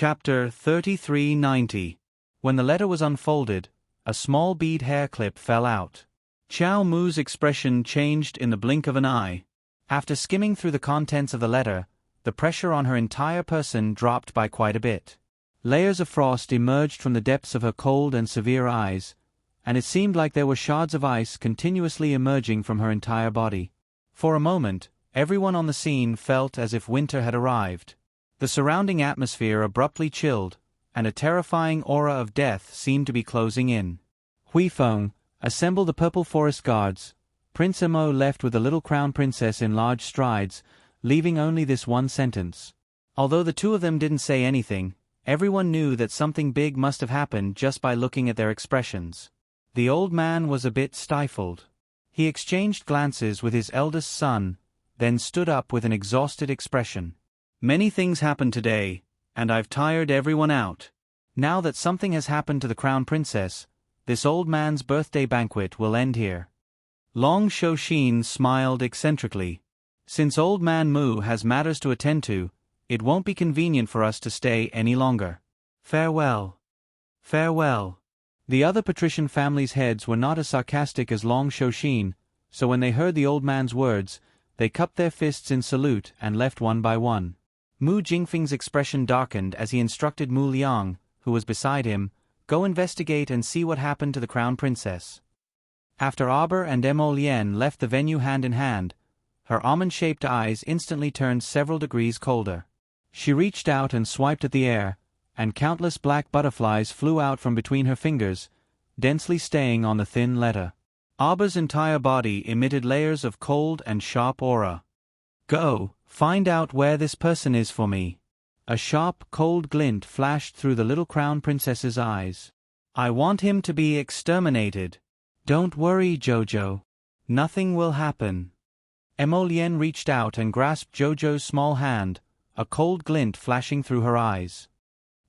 Chapter 3390. When the letter was unfolded, a small bead hair clip fell out. Qiao Mu's expression changed in the blink of an eye. After skimming through the contents of the letter, the pressure on her entire person dropped by quite a bit. Layers of frost emerged from the depths of her cold and severe eyes, and it seemed like there were shards of ice continuously emerging from her entire body. For a moment, everyone on the scene felt as if winter had arrived. The surrounding atmosphere abruptly chilled, and a terrifying aura of death seemed to be closing in. Huifeng, assemble the Purple Forest Guards. Prince Mo left with the little crown princess in large strides, leaving only this one sentence. Although the two of them didn't say anything, everyone knew that something big must have happened just by looking at their expressions. The old man was a bit stifled. He exchanged glances with his eldest son, then stood up with an exhausted expression. Many things happened today, and I've tired everyone out. Now that something has happened to the crown princess, this old man's birthday banquet will end here. Long Shouxin smiled eccentrically. Since old man Mu has matters to attend to, it won't be convenient for us to stay any longer. Farewell. Farewell. The other patrician families' heads were not as sarcastic as Long Shouxin, so when they heard the old man's words, they cupped their fists in salute and left one by one. Mu Jingfeng's expression darkened as he instructed Mu Liang, who was beside him, go investigate and see what happened to the crown princess. After Aber and Mo Lien left the venue hand in hand, her almond-shaped eyes instantly turned several degrees colder. She reached out and swiped at the air, and countless black butterflies flew out from between her fingers, densely staying on the thin letter. Aba's entire body emitted layers of cold and sharp aura. Go, find out where this person is for me. A sharp, cold glint flashed through the little crown princess's eyes. I want him to be exterminated. Don't worry, Jojo. Nothing will happen. Mo Lien reached out and grasped Jojo's small hand, a cold glint flashing through her eyes.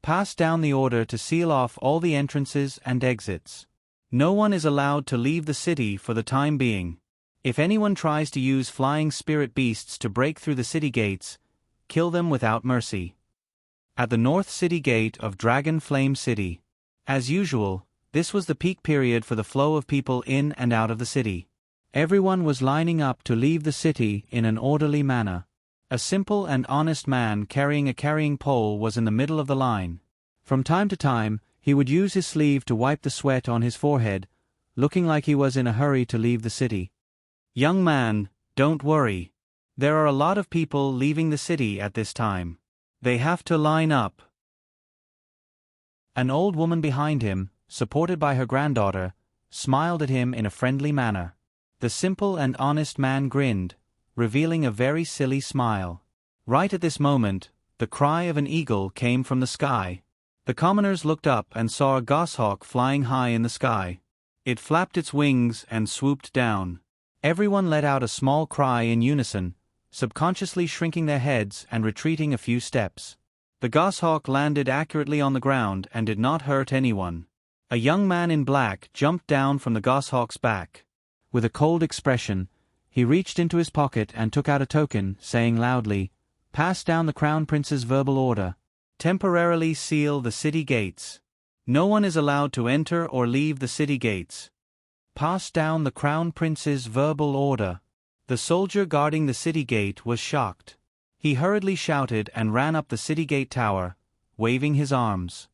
Pass down the order to seal off all the entrances and exits. No one is allowed to leave the city for the time being. If anyone tries to use flying spirit beasts to break through the city gates, kill them without mercy. At the North City Gate of Dragon Flame City. As usual, this was the peak period for the flow of people in and out of the city. Everyone was lining up to leave the city in an orderly manner. A simple and honest man carrying a carrying pole was in the middle of the line. From time to time, he would use his sleeve to wipe the sweat on his forehead, looking like he was in a hurry to leave the city. Young man, don't worry. There are a lot of people leaving the city at this time. They have to line up. An old woman behind him, supported by her granddaughter, smiled at him in a friendly manner. The simple and honest man grinned, revealing a very silly smile. Right at this moment, the cry of an eagle came from the sky. The commoners looked up and saw a goshawk flying high in the sky. It flapped its wings and swooped down. Everyone let out a small cry in unison, subconsciously shrinking their heads and retreating a few steps. The goshawk landed accurately on the ground and did not hurt anyone. A young man in black jumped down from the goshawk's back. With a cold expression, he reached into his pocket and took out a token, saying loudly, "Pass down the Crown Prince's verbal order. Temporarily seal the city gates. No one is allowed to enter or leave the city gates. Pass down the Crown Prince's verbal order." The soldier guarding the city gate was shocked. He hurriedly shouted and ran up the city gate tower, waving his arms.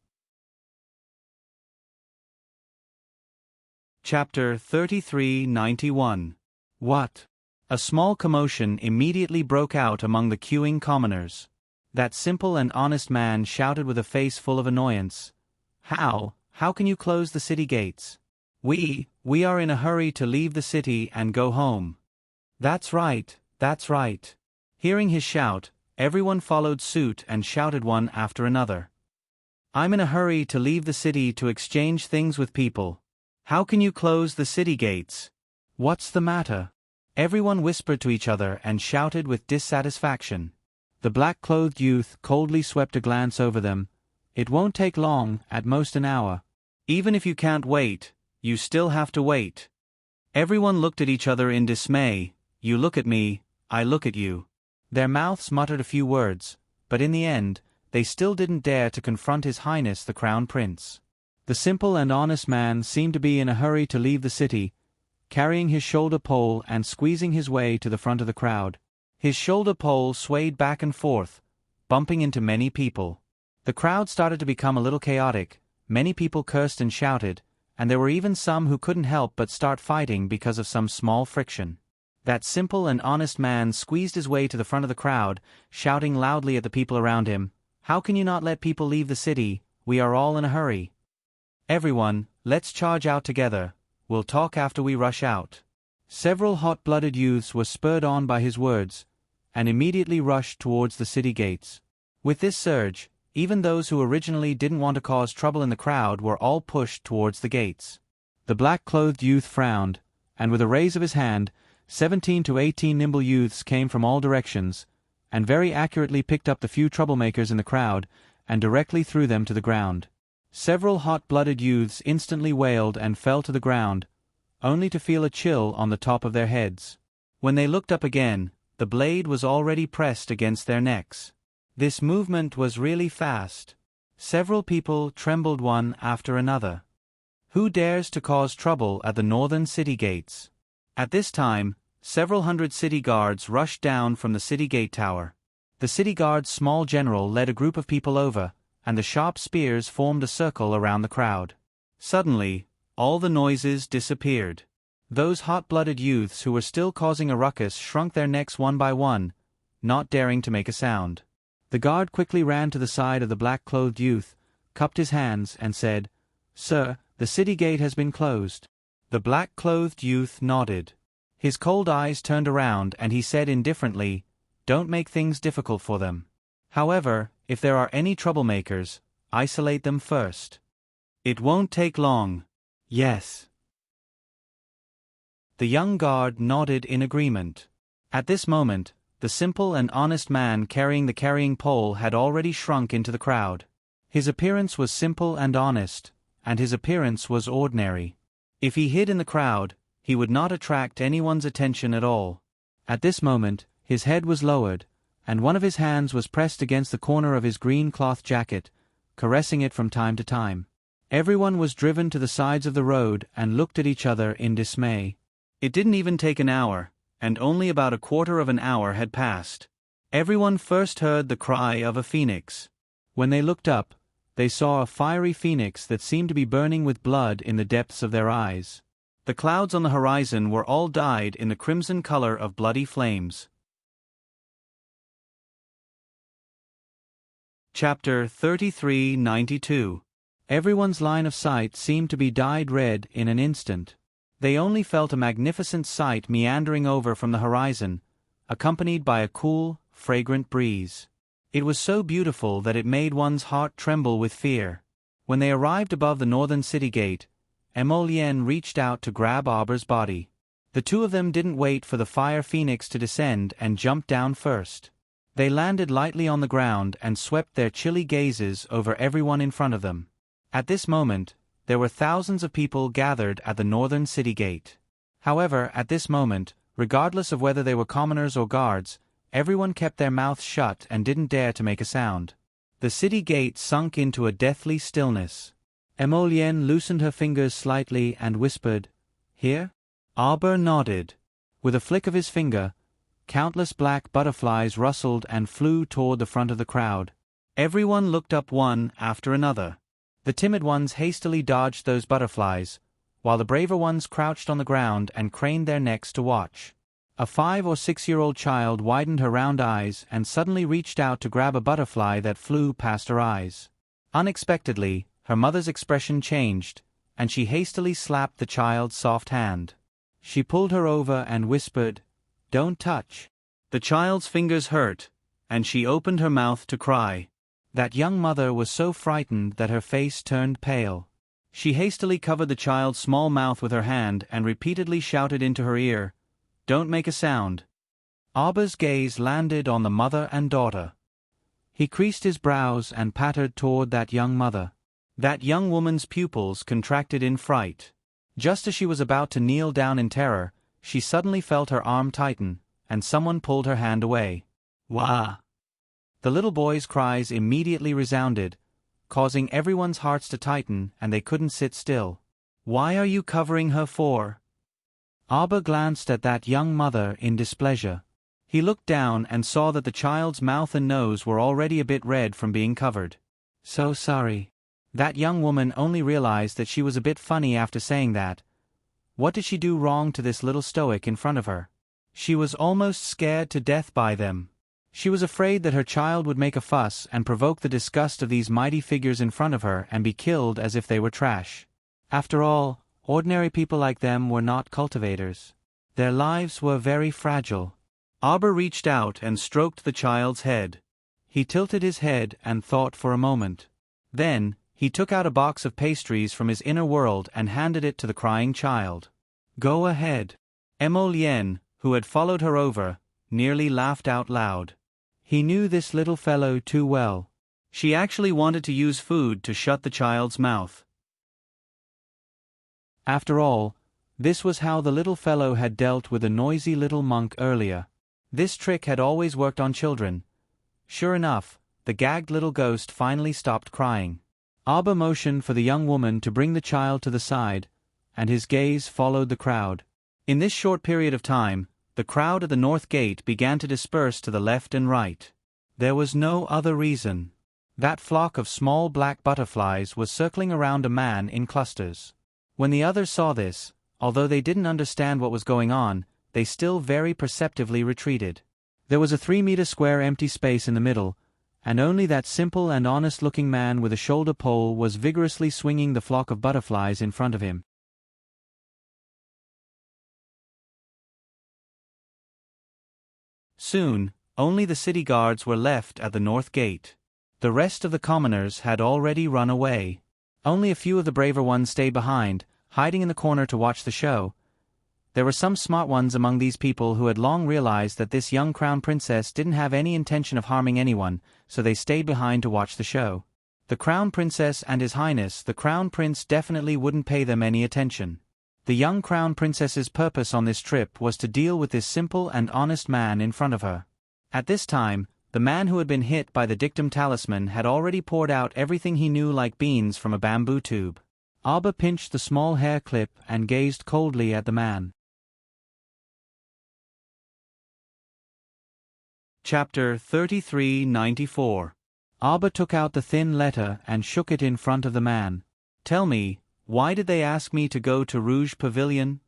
Chapter 3391. What? A small commotion immediately broke out among the queuing commoners. That simple and honest man shouted with a face full of annoyance. How can you close the city gates? We are in a hurry to leave the city and go home. That's right, that's right. Hearing his shout, everyone followed suit and shouted one after another. I'm in a hurry to leave the city to exchange things with people. How can you close the city gates? What's the matter? Everyone whispered to each other and shouted with dissatisfaction. The black-clothed youth coldly swept a glance over them. It won't take long, at most an hour. Even if you can't wait, you still have to wait. Everyone looked at each other in dismay. You look at me, I look at you. Their mouths muttered a few words, but in the end, they still didn't dare to confront His Highness the Crown Prince. The simple and honest man seemed to be in a hurry to leave the city, carrying his shoulder pole and squeezing his way to the front of the crowd. His shoulder pole swayed back and forth, bumping into many people. The crowd started to become a little chaotic, many people cursed and shouted, and there were even some who couldn't help but start fighting because of some small friction. That simple and honest man squeezed his way to the front of the crowd, shouting loudly at the people around him, "How can you not let people leave the city? We are all in a hurry. Everyone, let's charge out together. We'll talk after we rush out." Several hot-blooded youths were spurred on by his words, and immediately rushed towards the city gates. With this surge, even those who originally didn't want to cause trouble in the crowd were all pushed towards the gates. The black-clothed youth frowned, and with a raise of his hand, 17 to 18 nimble youths came from all directions, and very accurately picked up the few troublemakers in the crowd, and directly threw them to the ground. Several hot-blooded youths instantly wailed and fell to the ground, only to feel a chill on the top of their heads. When they looked up again, the blade was already pressed against their necks. This movement was really fast. Several people trembled one after another. Who dares to cause trouble at the northern city gates? At this time, several hundred city guards rushed down from the city gate tower. The city guard's small general led a group of people over, and the sharp spears formed a circle around the crowd. Suddenly, all the noises disappeared. Those hot-blooded youths who were still causing a ruckus shrunk their necks one by one, not daring to make a sound. The guard quickly ran to the side of the black-clothed youth, cupped his hands, and said, "Sir, the city gate has been closed." The black-clothed youth nodded. His cold eyes turned around and he said indifferently, "Don't make things difficult for them. However, if there are any troublemakers, isolate them first. It won't take long." "Yes." The young guard nodded in agreement. At this moment, the simple and honest man carrying the carrying pole had already shrunk into the crowd. His appearance was simple and honest, and his appearance was ordinary. If he hid in the crowd, he would not attract anyone's attention at all. At this moment, his head was lowered, and one of his hands was pressed against the corner of his green cloth jacket, caressing it from time to time. Everyone was driven to the sides of the road and looked at each other in dismay. It didn't even take an hour, and only about a quarter of an hour had passed. Everyone first heard the cry of a phoenix. When they looked up, they saw a fiery phoenix that seemed to be burning with blood in the depths of their eyes. The clouds on the horizon were all dyed in the crimson color of bloody flames. Chapter 3392. Everyone's line of sight seemed to be dyed red in an instant. They only felt a magnificent sight meandering over from the horizon, accompanied by a cool, fragrant breeze. It was so beautiful that it made one's heart tremble with fear. When they arrived above the northern city gate, Emolien reached out to grab Auber's body. The two of them didn't wait for the fire phoenix to descend and jumped down first. They landed lightly on the ground and swept their chilly gazes over everyone in front of them. At this moment, there were thousands of people gathered at the northern city gate. However, at this moment, regardless of whether they were commoners or guards, everyone kept their mouths shut and didn't dare to make a sound. The city gate sunk into a deathly stillness. Emolien loosened her fingers slightly and whispered, "Here?" Auber nodded. With a flick of his finger, countless black butterflies rustled and flew toward the front of the crowd. Everyone looked up one after another. The timid ones hastily dodged those butterflies, while the braver ones crouched on the ground and craned their necks to watch. A 5- or 6-year-old child widened her round eyes and suddenly reached out to grab a butterfly that flew past her eyes. Unexpectedly, her mother's expression changed, and she hastily slapped the child's soft hand. She pulled her over and whispered, "Don't touch." The child's fingers hurt, and she opened her mouth to cry. That young mother was so frightened that her face turned pale. She hastily covered the child's small mouth with her hand and repeatedly shouted into her ear, "Don't make a sound." Auber's gaze landed on the mother and daughter. He creased his brows and pattered toward that young mother. That young woman's pupils contracted in fright. Just as she was about to kneel down in terror, she suddenly felt her arm tighten, and someone pulled her hand away. "Wah!" The little boy's cries immediately resounded, causing everyone's hearts to tighten, and they couldn't sit still. "Why are you covering her for?" Abba glanced at that young mother in displeasure. He looked down and saw that the child's mouth and nose were already a bit red from being covered. "So sorry." That young woman only realized that she was a bit funny after saying that. What did she do wrong to this little stoic in front of her? She was almost scared to death by them. She was afraid that her child would make a fuss and provoke the disgust of these mighty figures in front of her and be killed as if they were trash. After all, ordinary people like them were not cultivators. Their lives were very fragile. Abba reached out and stroked the child's head. He tilted his head and thought for a moment. Then, he took out a box of pastries from his inner world and handed it to the crying child. "Go ahead." Emolien, who had followed her over, nearly laughed out loud. He knew this little fellow too well. She actually wanted to use food to shut the child's mouth. After all, this was how the little fellow had dealt with a noisy little monk earlier. This trick had always worked on children. Sure enough, the gagged little ghost finally stopped crying. Abba motioned for the young woman to bring the child to the side, and his gaze followed the crowd. In this short period of time, the crowd at the north gate began to disperse to the left and right. There was no other reason. That flock of small black butterflies was circling around a man in clusters. When the others saw this, although they didn't understand what was going on, they still very perceptively retreated. There was a 3-meter square empty space in the middle, and only that simple and honest-looking man with a shoulder pole was vigorously swinging the flock of butterflies in front of him. Soon, only the city guards were left at the north gate. The rest of the commoners had already run away. Only a few of the braver ones stayed behind, hiding in the corner to watch the show. There were some smart ones among these people who had long realized that this young crown princess didn't have any intention of harming anyone, so they stayed behind to watch the show. The crown princess and His Highness the Crown Prince definitely wouldn't pay them any attention. The young crown princess's purpose on this trip was to deal with this simple and honest man in front of her. At this time, the man who had been hit by the dictum talisman had already poured out everything he knew like beans from a bamboo tube. Abba pinched the small hair clip and gazed coldly at the man. Chapter 3394. Abba took out the thin letter and shook it in front of the man. "Tell me, why did they ask me to go to Rouge Pavilion?"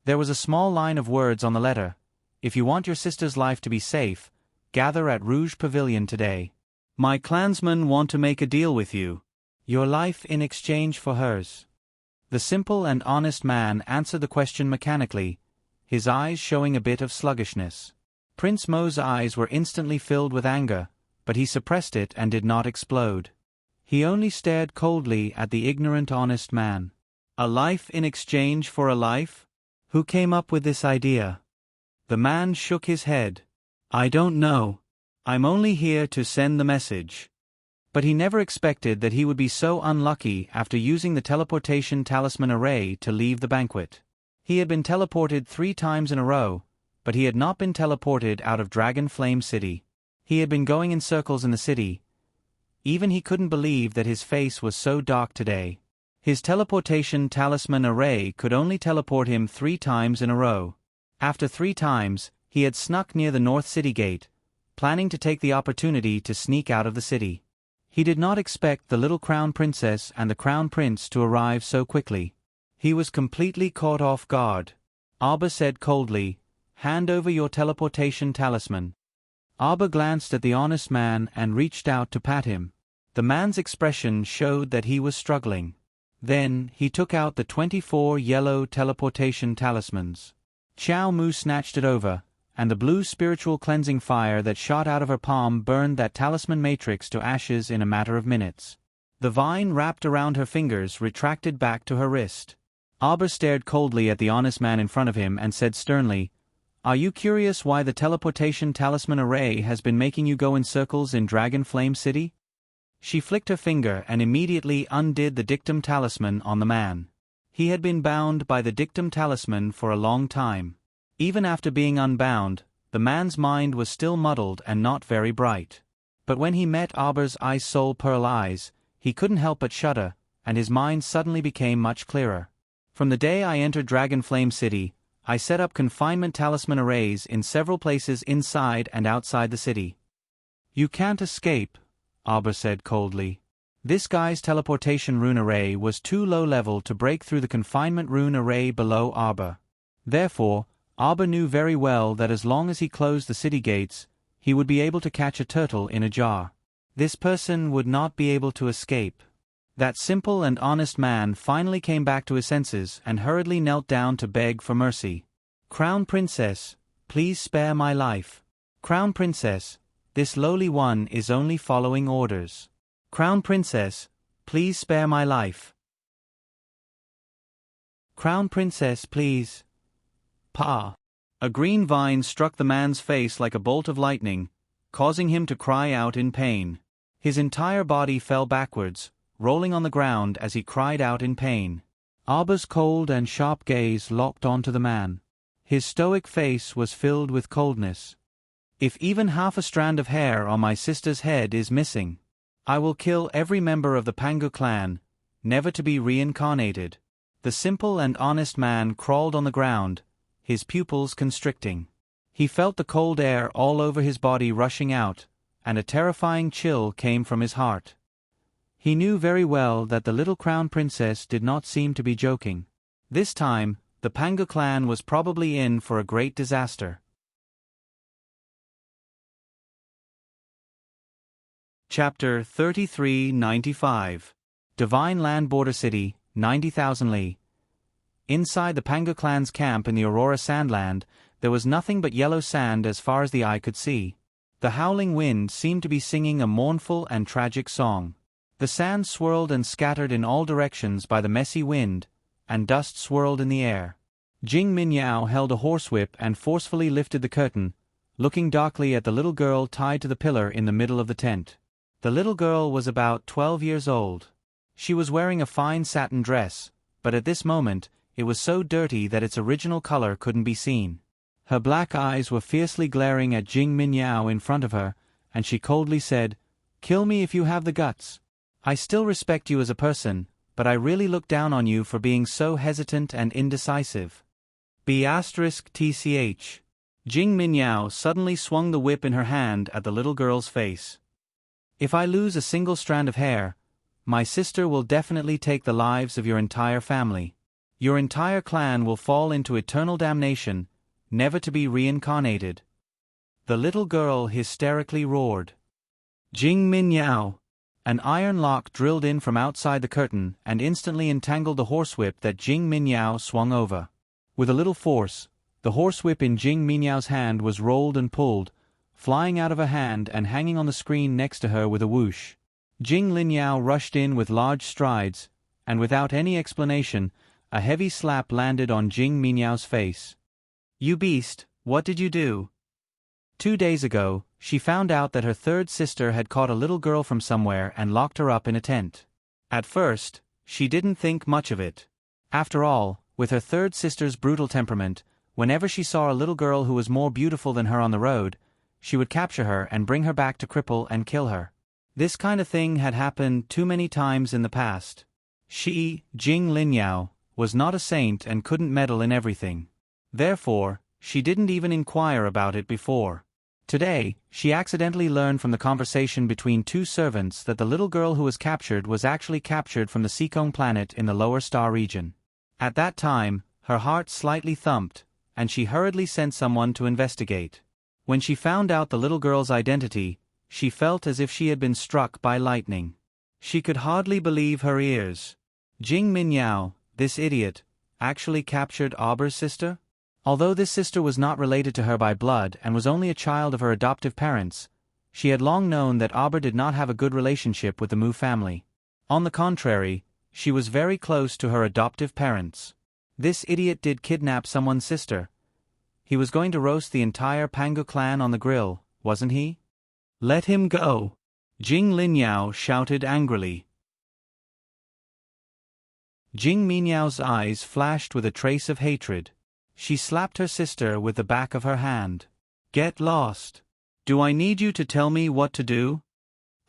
There was a small line of words on the letter. "If you want your sister's life to be safe, gather at Rouge Pavilion today. My clansmen want to make a deal with you. Your life in exchange for hers." The simple and honest man answered the question mechanically, his eyes showing a bit of sluggishness. Prince Mo's eyes were instantly filled with anger, but he suppressed it and did not explode. He only stared coldly at the ignorant honest man. A life in exchange for a life? Who came up with this idea? The man shook his head. "I don't know. I'm only here to send the message." But he never expected that he would be so unlucky after using the teleportation talisman array to leave the banquet. He had been teleported 3 times in a row, but he had not been teleported out of Dragon Flame City. He had been going in circles in the city. Even he couldn't believe that his face was so dark today. His teleportation talisman array could only teleport him 3 times in a row. After 3 times, he had snuck near the North City Gate, planning to take the opportunity to sneak out of the city. He did not expect the little crown princess and the crown prince to arrive so quickly. He was completely caught off guard. Abba said coldly, "Hand over your teleportation talisman." Abba glanced at the honest man and reached out to pat him. The man's expression showed that he was struggling. Then, he took out the 24 yellow teleportation talismans. Xiao Mu snatched it over, and the blue spiritual cleansing fire that shot out of her palm burned that talisman matrix to ashes in a matter of minutes. The vine wrapped around her fingers retracted back to her wrist. Abba stared coldly at the honest man in front of him and said sternly, "Are you curious why the teleportation talisman array has been making you go in circles in Dragon Flame City?" She flicked her finger and immediately undid the dictum talisman on the man. He had been bound by the dictum talisman for a long time. Even after being unbound, the man's mind was still muddled and not very bright. But when he met Arber's ice soul pearl eyes, he couldn't help but shudder, and his mind suddenly became much clearer. From the day I entered Dragonflame City, I set up confinement talisman arrays in several places inside and outside the city. You can't escape, Arber said coldly. This guy's teleportation rune array was too low level to break through the confinement rune array below Arber. Therefore, Arber knew very well that as long as he closed the city gates, he would be able to catch a turtle in a jar. This person would not be able to escape. That simple and honest man finally came back to his senses and hurriedly knelt down to beg for mercy. Crown Princess, please spare my life. Crown Princess, this lowly one is only following orders. Crown Princess, please spare my life. Crown Princess, please. Pa. A green vine struck the man's face like a bolt of lightning, causing him to cry out in pain. His entire body fell backwards, rolling on the ground as he cried out in pain. Arber's cold and sharp gaze locked onto the man. His stoic face was filled with coldness. If even half a strand of hair on my sister's head is missing, I will kill every member of the Pangu clan, never to be reincarnated. The simple and honest man crawled on the ground, his pupils constricting. He felt the cold air all over his body rushing out, and a terrifying chill came from his heart. He knew very well that the little crown princess did not seem to be joking. This time, the Pangu clan was probably in for a great disaster. Chapter 3395. Divine Land Border City, 90,000 Li. Inside the Pangu clan's camp in the Aurora Sandland, there was nothing but yellow sand as far as the eye could see. The howling wind seemed to be singing a mournful and tragic song. The sand swirled and scattered in all directions by the messy wind, and dust swirled in the air. Jing Minyao held a horsewhip and forcefully lifted the curtain, looking darkly at the little girl tied to the pillar in the middle of the tent. The little girl was about 12 years old. She was wearing a fine satin dress, but at this moment, it was so dirty that its original color couldn't be seen. Her black eyes were fiercely glaring at Jing Minyao in front of her, and she coldly said, "Kill me if you have the guts. I still respect you as a person, but I really look down on you for being so hesitant and indecisive." *TCH. Jing Minyao suddenly swung the whip in her hand at the little girl's face. "If I lose a single strand of hair, my sister will definitely take the lives of your entire family. Your entire clan will fall into eternal damnation, never to be reincarnated." The little girl hysterically roared. "Jing Minyao!" An iron lock drilled in from outside the curtain and instantly entangled the horsewhip that Jing Minyao swung over. With a little force, the horsewhip in Jing Minyao's hand was rolled and pulled, flying out of her hand and hanging on the screen next to her with a whoosh. Jing Linyao rushed in with large strides, and without any explanation, a heavy slap landed on Jing Minyao's face. "You beast, what did you do?" 2 days ago, she found out that her third sister had caught a little girl from somewhere and locked her up in a tent. At first, she didn't think much of it. After all, with her third sister's brutal temperament, whenever she saw a little girl who was more beautiful than her on the road, she would capture her and bring her back to cripple and kill her. This kind of thing had happened too many times in the past. She, Jing Linyao, was not a saint and couldn't meddle in everything. Therefore, she didn't even inquire about it before. Today, she accidentally learned from the conversation between 2 servants that the little girl who was captured was actually captured from the Seekong planet in the lower star region. At that time, her heart slightly thumped, and she hurriedly sent someone to investigate. When she found out the little girl's identity, she felt as if she had been struck by lightning. She could hardly believe her ears. Jing Minyao, this idiot, actually captured Arber's sister? Although this sister was not related to her by blood and was only a child of her adoptive parents, she had long known that Arber did not have a good relationship with the Mu family. On the contrary, she was very close to her adoptive parents. This idiot did kidnap someone's sister. He was going to roast the entire Pangu clan on the grill, wasn't he? "Let him go!" Jing Linyao shouted angrily. Jing Minyao's eyes flashed with a trace of hatred. She slapped her sister with the back of her hand. "Get lost! Do I need you to tell me what to do?"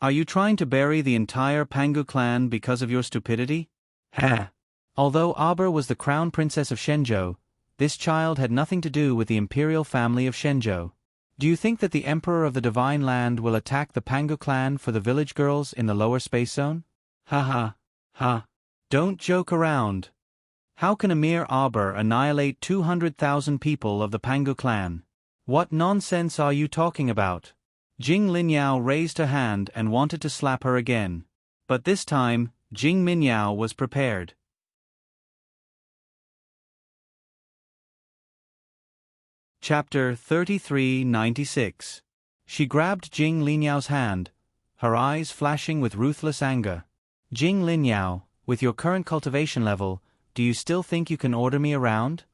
Are you trying to bury the entire Pangu clan because of your stupidity? Ha! Although Aber was the crown princess of Shenzhou, this child had nothing to do with the imperial family of Shenzhou. Do you think that the emperor of the divine land will attack the Pangu clan for the village girls in the lower space zone? Ha ha! Ha! Don't joke around. How can a mere Aber annihilate 200,000 people of the Pangu clan? What nonsense are you talking about? Jing Linyao raised her hand and wanted to slap her again. But this time, Jing Minyao was prepared. Chapter 3396. She grabbed Jing Linyao's hand, her eyes flashing with ruthless anger. Jing Linyao, with your current cultivation level, do you still think you can order me around?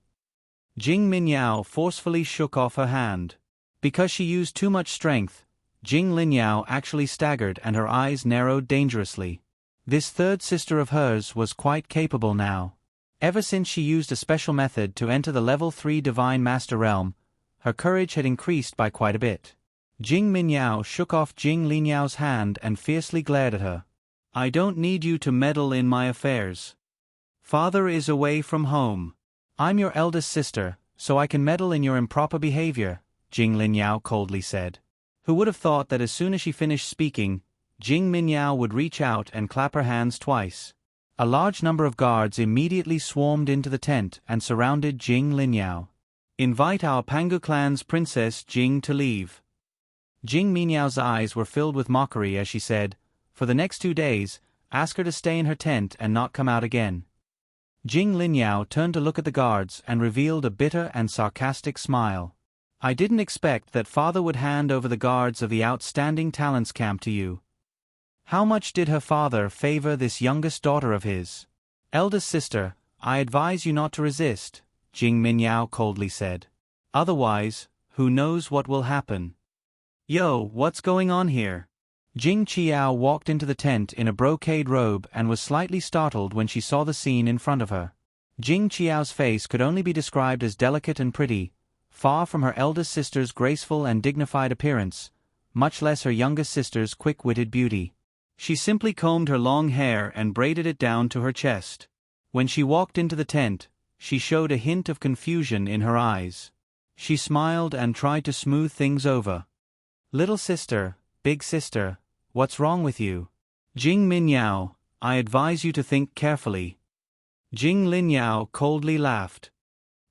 Jing Minyao forcefully shook off her hand. Because she used too much strength, Jing Linyao actually staggered and her eyes narrowed dangerously. This third sister of hers was quite capable now. Ever since she used a special method to enter the level 3 Divine Master Realm, her courage had increased by quite a bit. Jing Minyao shook off Jing Linyao's hand and fiercely glared at her. I don't need you to meddle in my affairs. Father is away from home. I'm your eldest sister, so I can meddle in your improper behavior, Jing Linyao coldly said. Who would have thought that as soon as she finished speaking, Jing Minyao would reach out and clap her hands twice. A large number of guards immediately swarmed into the tent and surrounded Jing Linyao. Invite our Pangu clan's princess Jing to leave. Jing Minyao's eyes were filled with mockery as she said, for the next 2 days, ask her to stay in her tent and not come out again. Jing Linyao turned to look at the guards and revealed a bitter and sarcastic smile. I didn't expect that father would hand over the guards of the Outstanding Talents Camp to you. How much did her father favor this youngest daughter of his? Eldest sister, I advise you not to resist, Jing Minyao coldly said. Otherwise, who knows what will happen? Yo, what's going on here? Jing Qiao walked into the tent in a brocade robe and was slightly startled when she saw the scene in front of her. Jing Qiao's face could only be described as delicate and pretty, far from her eldest sister's graceful and dignified appearance, much less her youngest sister's quick-witted beauty. She simply combed her long hair and braided it down to her chest. When she walked into the tent, she showed a hint of confusion in her eyes. She smiled and tried to smooth things over. Little sister, big sister, what's wrong with you? Jing Minyao, I advise you to think carefully. Jing Linyao coldly laughed.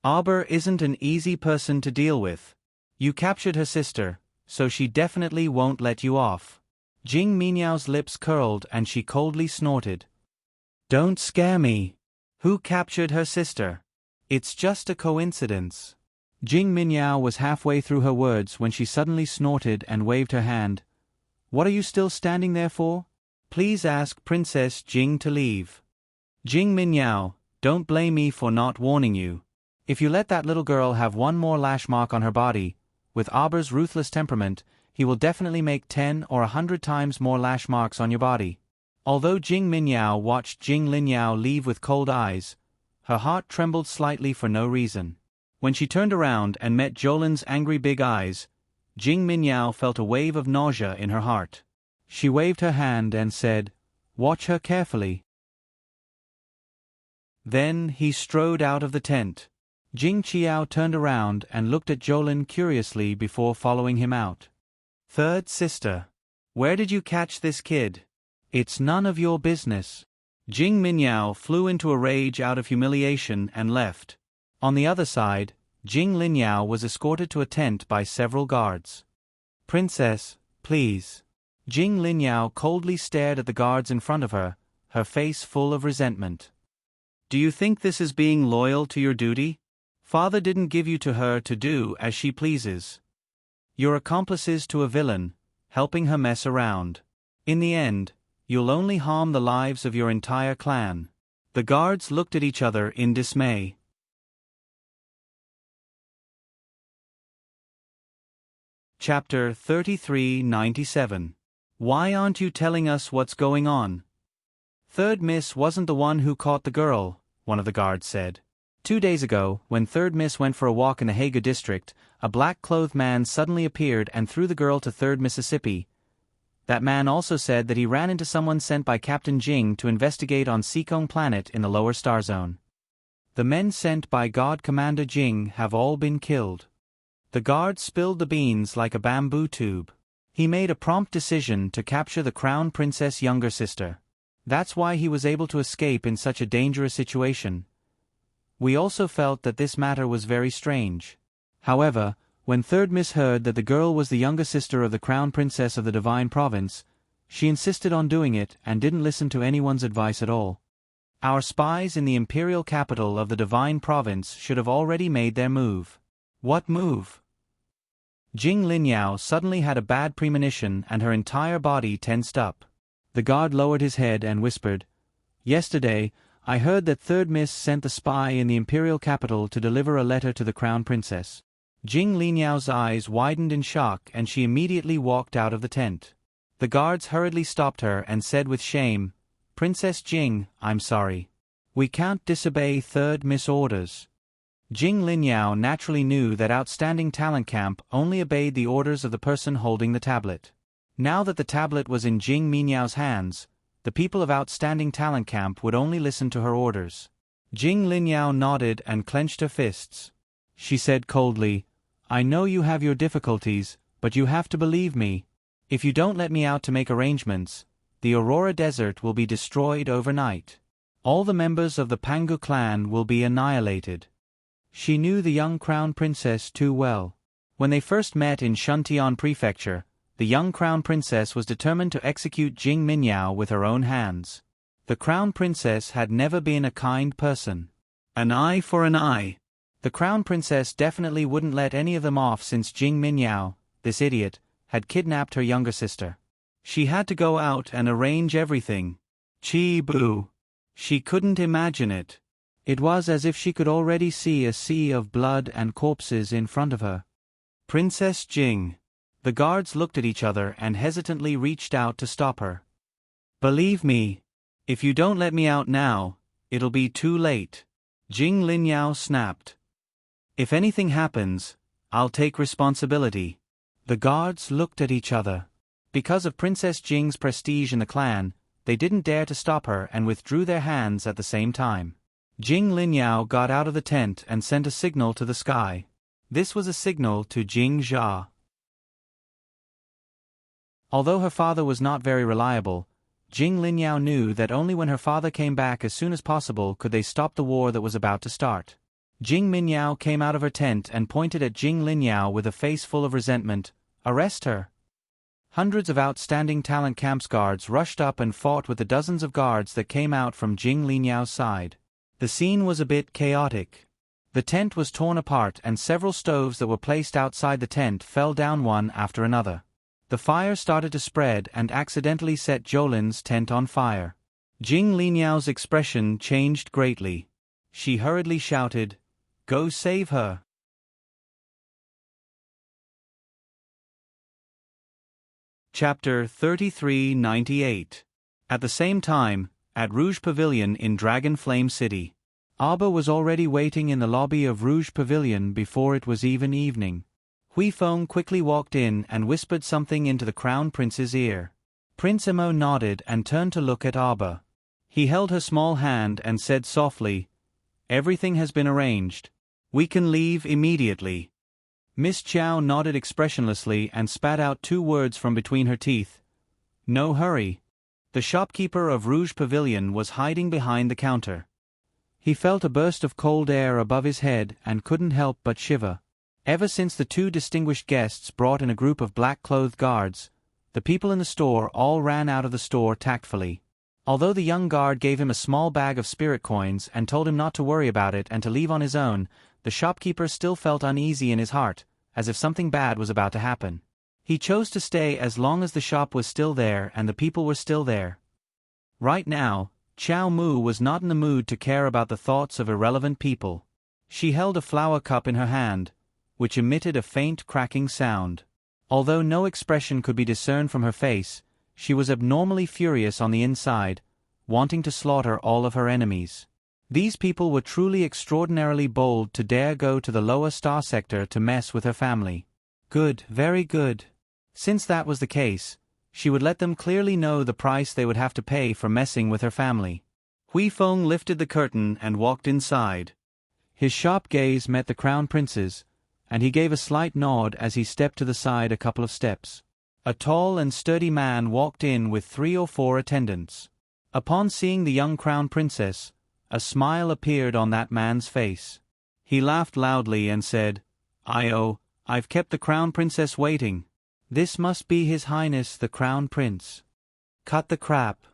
Aber isn't an easy person to deal with. You captured her sister, so she definitely won't let you off. Jing Minyao's lips curled and she coldly snorted. Don't scare me. Who captured her sister? It's just a coincidence. Jing Minyao was halfway through her words when she suddenly snorted and waved her hand. What are you still standing there for? Please ask Princess Jing to leave. Jing Minyao, don't blame me for not warning you. If you let that little girl have one more lash mark on her body, with Aber's ruthless temperament, he will definitely make 10 or 100 times more lash marks on your body. Although Jing Minyao watched Jing Linyao leave with cold eyes, her heart trembled slightly for no reason. When she turned around and met Jolin's angry big eyes, Jing Minyao felt a wave of nausea in her heart. She waved her hand and said, Watch her carefully. Then he strode out of the tent. Jing Qiao turned around and looked at Jolin curiously before following him out. Third sister. Where did you catch this kid? It's none of your business. Jing Minyao flew into a rage out of humiliation and left. On the other side, Jing Linyao was escorted to a tent by several guards. Princess, please. Jing Linyao coldly stared at the guards in front of her, her face full of resentment. Do you think this is being loyal to your duty? Father didn't give you to her to do as she pleases. You're accomplices to a villain, helping her mess around. In the end, you'll only harm the lives of your entire clan. The guards looked at each other in dismay. Chapter 3397. Why aren't you telling us what's going on? Third Miss wasn't the one who caught the girl, one of the guards said. 2 days ago, when Third Miss went for a walk in the Haga district, a black-clothed man suddenly appeared and threw the girl to Third Mississippi. That man also said that he ran into someone sent by Captain Jing to investigate on Seekong Planet in the lower star zone. The men sent by God Commander Jing have all been killed. The guard spilled the beans like a bamboo tube. He made a prompt decision to capture the Crown Princess' younger sister. That's why he was able to escape in such a dangerous situation. We also felt that this matter was very strange. However, when Third Miss heard that the girl was the younger sister of the Crown Princess of the Divine Province, she insisted on doing it and didn't listen to anyone's advice at all. Our spies in the imperial capital of the Divine Province should have already made their move. What move? Jing Linyao suddenly had a bad premonition and her entire body tensed up. The guard lowered his head and whispered, "Yesterday, I heard that Third Miss sent the spy in the imperial capital to deliver a letter to the Crown Princess." Jing Linyao's eyes widened in shock and she immediately walked out of the tent. The guards hurriedly stopped her and said with shame, "Princess Jing, I'm sorry. We can't disobey Third Miss orders." Jing Linyao naturally knew that Outstanding Talent Camp only obeyed the orders of the person holding the tablet. Now that the tablet was in Jing Minyao's hands, the people of Outstanding Talent Camp would only listen to her orders. Jing Linyao nodded and clenched her fists. She said coldly, "I know you have your difficulties, but you have to believe me. If you don't let me out to make arrangements, the Aurora Desert will be destroyed overnight. All the members of the Pangu clan will be annihilated." She knew the young Crown Princess too well. When they first met in Shuntian Prefecture, the young Crown Princess was determined to execute Jing Minyao with her own hands. The Crown Princess had never been a kind person. An eye for an eye. The Crown Princess definitely wouldn't let any of them off since Jing Minyao, this idiot, had kidnapped her younger sister. She had to go out and arrange everything. Chi boo. She couldn't imagine it. It was as if she could already see a sea of blood and corpses in front of her. Princess Jing. The guards looked at each other and hesitantly reached out to stop her. "Believe me, if you don't let me out now, it'll be too late," Jing Linyao snapped. "If anything happens, I'll take responsibility." The guards looked at each other. Because of Princess Jing's prestige in the clan, they didn't dare to stop her and withdrew their hands at the same time. Jing Linyao got out of the tent and sent a signal to the sky. This was a signal to Jing Jia. Although her father was not very reliable, Jing Linyao knew that only when her father came back as soon as possible could they stop the war that was about to start. Jing Minyao came out of her tent and pointed at Jing Linyao with a face full of resentment. "Arrest her." Hundreds of Outstanding Talent Camp's guards rushed up and fought with the dozens of guards that came out from Jing Linyao's side. The scene was a bit chaotic. The tent was torn apart and several stoves that were placed outside the tent fell down one after another. The fire started to spread and accidentally set Jolin's tent on fire. Jing Linyao's expression changed greatly. She hurriedly shouted, "Go save her." Chapter 3398. At the same time, at Rouge Pavilion in Dragon Flame City. Abba was already waiting in the lobby of Rouge Pavilion before it was even evening. Hui Feng quickly walked in and whispered something into the Crown Prince's ear. Prince Emo nodded and turned to look at Abba. He held her small hand and said softly, "Everything has been arranged. We can leave immediately." Miss Chow nodded expressionlessly and spat out 2 words from between her teeth. "No hurry." The shopkeeper of Rouge Pavilion was hiding behind the counter. He felt a burst of cold air above his head and couldn't help but shiver. Ever since the 2 distinguished guests brought in a group of black-clothed guards, the people in the store all ran out of the store tactfully. Although the young guard gave him a small bag of spirit coins and told him not to worry about it and to leave on his own, the shopkeeper still felt uneasy in his heart, as if something bad was about to happen. He chose to stay as long as the shop was still there and the people were still there. Right now, Chow Mu was not in the mood to care about the thoughts of irrelevant people. She held a flower cup in her hand, which emitted a faint cracking sound. Although no expression could be discerned from her face, she was abnormally furious on the inside, wanting to slaughter all of her enemies. These people were truly extraordinarily bold to dare go to the lower star sector to mess with her family. Good, very good. Since that was the case, She would let them clearly know the price they would have to pay for messing with her family. Hui Feng lifted the curtain and walked inside. His sharp gaze met the Crown Prince's, and he gave a slight nod as he stepped to the side a couple of steps. A tall and sturdy man walked in with 3 or 4 attendants. Upon seeing the young Crown Princess, a smile appeared on that man's face. He laughed loudly and said, I've kept the Crown Princess waiting. This must be His Highness the Crown Prince." "Cut the crap."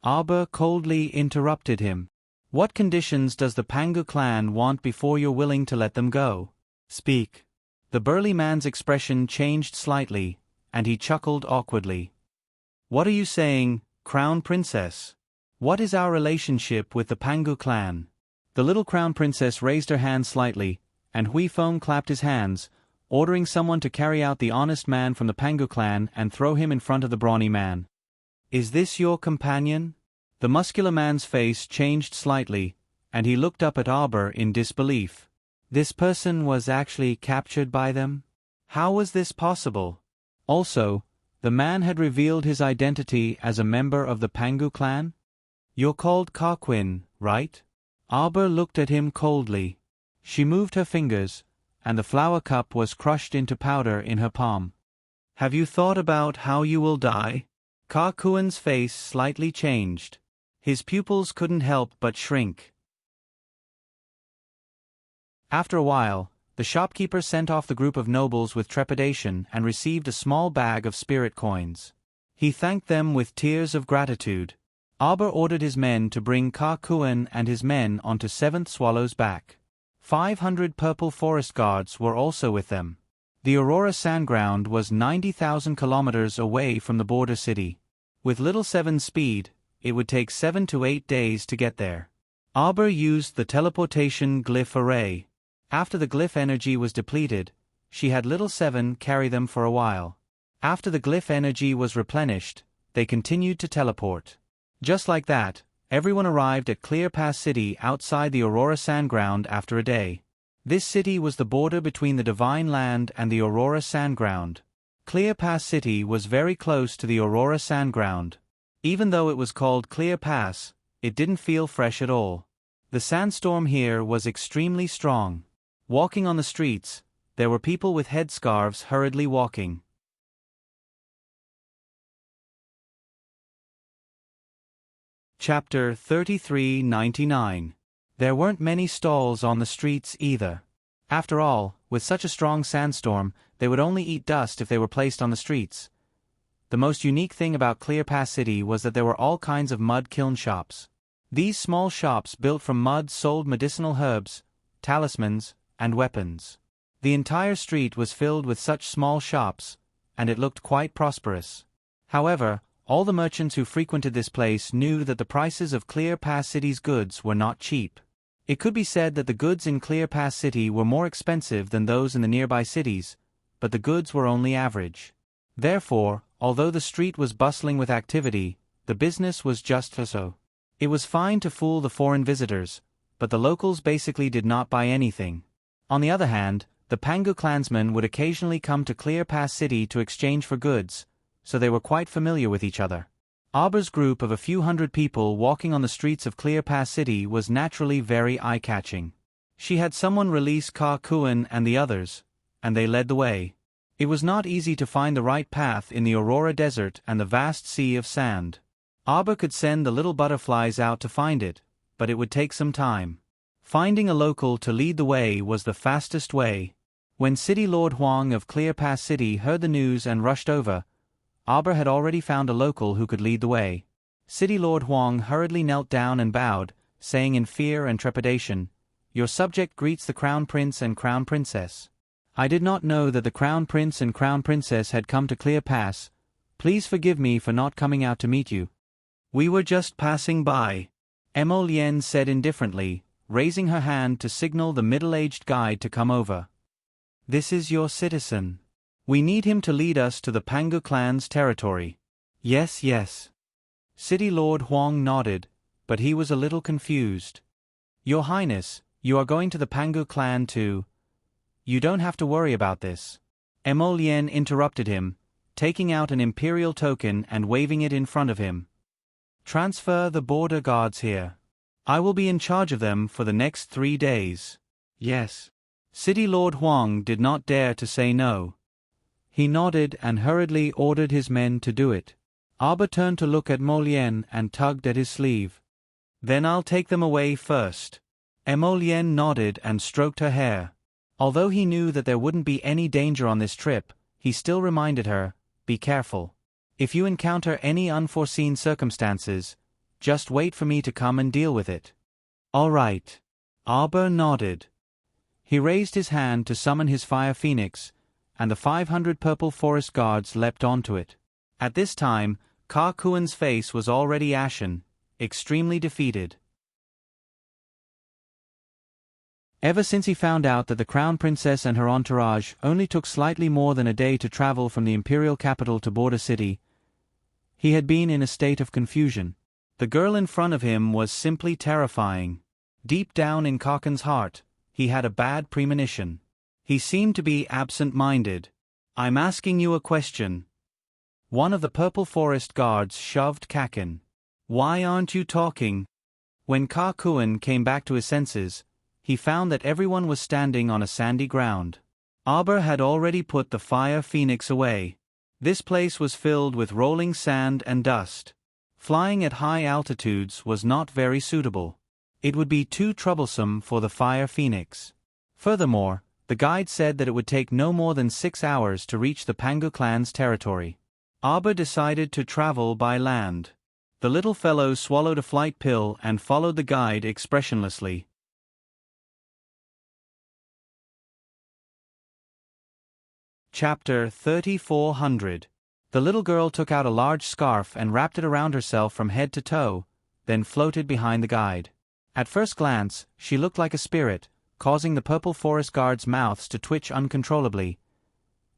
Arbor coldly interrupted him. "What conditions does the Pangu clan want before you're willing to let them go? Speak." The burly man's expression changed slightly, and he chuckled awkwardly. "What are you saying, Crown Princess? What is our relationship with the Pangu clan?" The little Crown Princess raised her hand slightly, and Hui Feng clapped his hands, ordering someone to carry out the honest man from the Pangu clan and throw him in front of the brawny man. "Is this your companion?" The muscular man's face changed slightly, and he looked up at Arbor in disbelief. This person was actually captured by them? How was this possible? Also, the man had revealed his identity as a member of the Pangu clan? "You're called Karquin, right?" Arbor looked at him coldly. She moved her fingers, and the flower cup was crushed into powder in her palm. "Have you thought about how you will die?" Karquin's face slightly changed. His pupils couldn't help but shrink. After a while, the shopkeeper sent off the group of nobles with trepidation and received a small bag of spirit coins. He thanked them with tears of gratitude. Arbor ordered his men to bring Karquin and his men onto 7th Swallow's back. 500 purple forest guards were also with them. The Aurora Sandground was 90,000 kilometers away from the border city. With Little Seven's speed, it would take 7 to 8 days to get there. Arbor used the teleportation glyph array. After the glyph energy was depleted, she had Little Seven carry them for a while. After the glyph energy was replenished, they continued to teleport. Just like that, everyone arrived at Clear Pass City outside the Aurora Sandground after a day. This city was the border between the Divine Land and the Aurora Sandground. Clear Pass City was very close to the Aurora Sandground. Even though it was called Clear Pass, it didn't feel fresh at all. The sandstorm here was extremely strong. Walking on the streets, there were people with headscarves hurriedly walking. Chapter 3399. There weren't many stalls on the streets either. After all, with such a strong sandstorm, they would only eat dust if they were placed on the streets. The most unique thing about Clear Pass City was that there were all kinds of mud kiln shops. These small shops built from mud sold medicinal herbs, talismans, and weapons. The entire street was filled with such small shops, and it looked quite prosperous. However, all the merchants who frequented this place knew that the prices of Clear Pass City's goods were not cheap. It could be said that the goods in Clear Pass City were more expensive than those in the nearby cities, but the goods were only average. Therefore, although the street was bustling with activity, the business was just so. It was fine to fool the foreign visitors, but the locals basically did not buy anything. On the other hand, the Pangu clansmen would occasionally come to Clear Pass City to exchange for goods, so they were quite familiar with each other. Arbor's group of a few hundred people walking on the streets of Clear Pass City was naturally very eye-catching. She had someone release Karquin and the others, and they led the way. It was not easy to find the right path in the Aurora Desert and the vast sea of sand. Arbor could send the little butterflies out to find it, but it would take some time. Finding a local to lead the way was the fastest way. When City Lord Huang of Clear Pass City heard the news and rushed over, Arbor had already found a local who could lead the way. City Lord Huang hurriedly knelt down and bowed, saying in fear and trepidation, "Your subject greets the Crown Prince and Crown Princess. I did not know that the Crown Prince and Crown Princess had come to Clear Pass. Please forgive me for not coming out to meet you." "We were just passing by," Mo Lien said indifferently, raising her hand to signal the middle-aged guide to come over. "This is your citizen. We need him to lead us to the Pangu clan's territory." "Yes, yes." City Lord Huang nodded, but he was a little confused. "Your Highness, you are going to the Pangu clan too. You don't have to worry about this." Mo Lien interrupted him, taking out an imperial token and waving it in front of him. "Transfer the border guards here. I will be in charge of them for the next 3 days." "Yes." City Lord Huang did not dare to say no. He nodded and hurriedly ordered his men to do it. Arber turned to look at Molienne and tugged at his sleeve. "Then I'll take them away first." Emolienne nodded and stroked her hair. Although he knew that there wouldn't be any danger on this trip, he still reminded her, "Be careful. If you encounter any unforeseen circumstances, just wait for me to come and deal with it." "All right." Arber nodded. He raised his hand to summon his fire phoenix, and the 500 purple forest guards leapt onto it. At this time, Ka Kuen's face was already ashen, extremely defeated. Ever since he found out that the Crown Princess and her entourage only took slightly more than a day to travel from the imperial capital to Border City, he had been in a state of confusion. The girl in front of him was simply terrifying. Deep down in Ka Kuen's heart, he had a bad premonition. He seemed to be absent-minded. "I'm asking you a question." One of the Purple Forest guards shoved Ka Kuen. "Why aren't you talking?" When Ka Kuen came back to his senses, he found that everyone was standing on a sandy ground. Arber had already put the fire phoenix away. This place was filled with rolling sand and dust. Flying at high altitudes was not very suitable. It would be too troublesome for the fire phoenix. Furthermore, the guide said that it would take no more than 6 hours to reach the Pangu clan's territory. Arber decided to travel by land. The little fellow swallowed a flight pill and followed the guide expressionlessly. Chapter 3400. The little girl took out a large scarf and wrapped it around herself from head to toe, then floated behind the guide. At first glance, she looked like a spirit, causing the Purple Forest guards' mouths to twitch uncontrollably.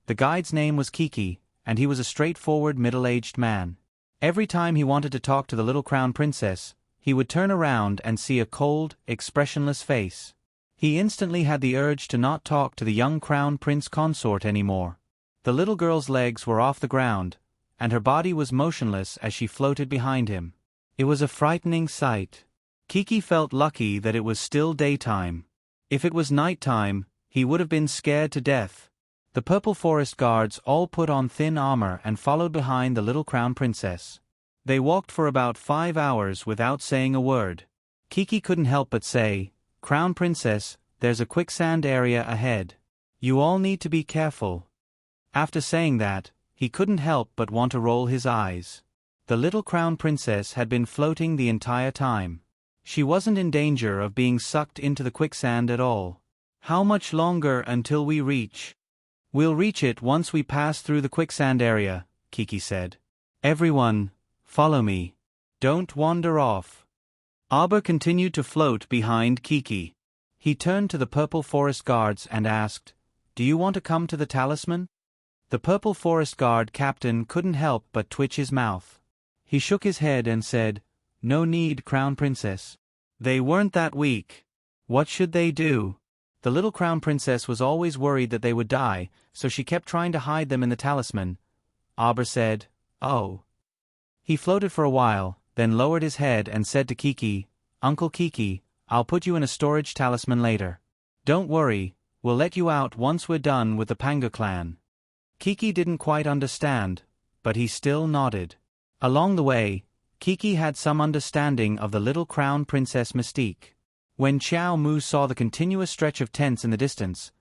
The guide's name was Kiki, and he was a straightforward middle-aged man. Every time he wanted to talk to the little Crown Princess, he would turn around and see a cold, expressionless face. He instantly had the urge to not talk to the young Crown Prince consort anymore. The little girl's legs were off the ground, and her body was motionless as she floated behind him. It was a frightening sight. Kiki felt lucky that it was still daytime. If it was nighttime, he would have been scared to death. The Purple Forest guards all put on thin armor and followed behind the little Crown Princess. They walked for about 5 hours without saying a word. Kiki couldn't help but say, "Crown Princess, there's a quicksand area ahead. You all need to be careful." After saying that, he couldn't help but want to roll his eyes. The little Crown Princess had been floating the entire time. She wasn't in danger of being sucked into the quicksand at all. "How much longer until we reach?" "We'll reach it once we pass through the quicksand area," Kiki said. "Everyone, follow me. Don't wander off." Arber continued to float behind Kiki. He turned to the Purple Forest guards and asked, "Do you want to come to the talisman?" The Purple Forest guard captain couldn't help but twitch his mouth. He shook his head and said, "No need, Crown Princess. They weren't that weak. What should they do?" The little Crown Princess was always worried that they would die, so she kept trying to hide them in the talisman. Arber said, "Oh." He floated for a while, then lowered his head and said to Kiki, "Uncle Kiki, I'll put you in a storage talisman later. Don't worry, we'll let you out once we're done with the Pangu clan." Kiki didn't quite understand, but he still nodded. Along the way, Kiki had some understanding of the little Crown Princess mystique. When Xiao Mu saw the continuous stretch of tents in the distance,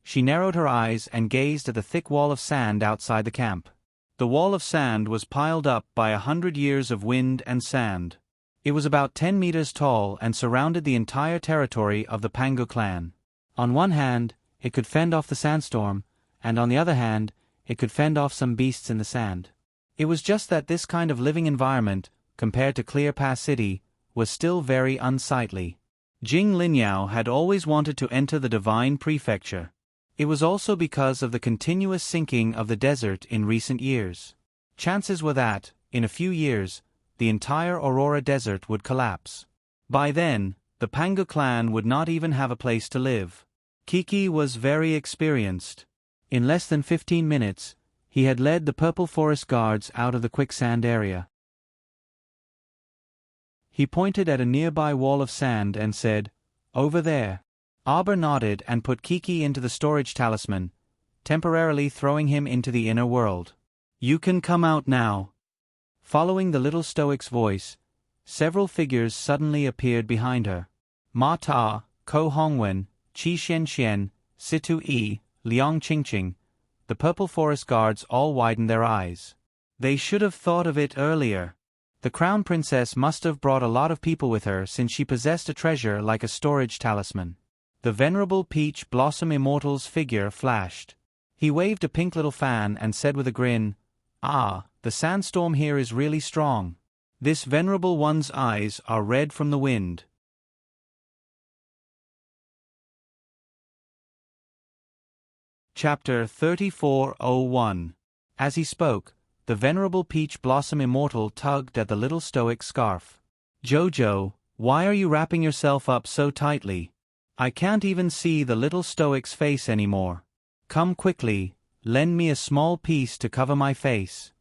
she narrowed her eyes and gazed at the thick wall of sand outside the camp. The wall of sand was piled up by 100 years of wind and sand. It was about 10 meters tall and surrounded the entire territory of the Pangu clan. On one hand, it could fend off the sandstorm, and on the other hand, it could fend off some beasts in the sand. It was just that this kind of living environment, compared to Clear Pass City, was still very unsightly. Jing Linyao had always wanted to enter the Divine Prefecture. It was also because of the continuous sinking of the desert in recent years. Chances were that, in a few years, the entire Aurora Desert would collapse. By then, the Pangu clan would not even have a place to live. Kiki was very experienced. In less than 15 minutes, He had led the purple forest guards out of the quicksand area. He pointed at a nearby wall of sand and said, "Over there." Arbor nodded and put Kiki into the storage talisman, temporarily throwing him into the inner world. "You can come out now." Following the little stoic's voice, several figures suddenly appeared behind her. Ma Ta, Ko Hongwen, Qi Xianxian, Situ Yi, Liang Qingqing. The purple forest guards all widened their eyes. They should have thought of it earlier. The crown princess must have brought a lot of people with her since she possessed a treasure like a storage talisman. The venerable Peach Blossom Immortal's figure flashed. He waved a pink little fan and said with a grin, "Ah, the sandstorm here is really strong. This venerable one's eyes are red from the wind." Chapter 3401. As he spoke, the venerable Peach Blossom Immortal tugged at the little stoic's scarf. "Jojo, why are you wrapping yourself up so tightly? I can't even see the little stoic's face anymore. Come quickly, lend me a small piece to cover my face."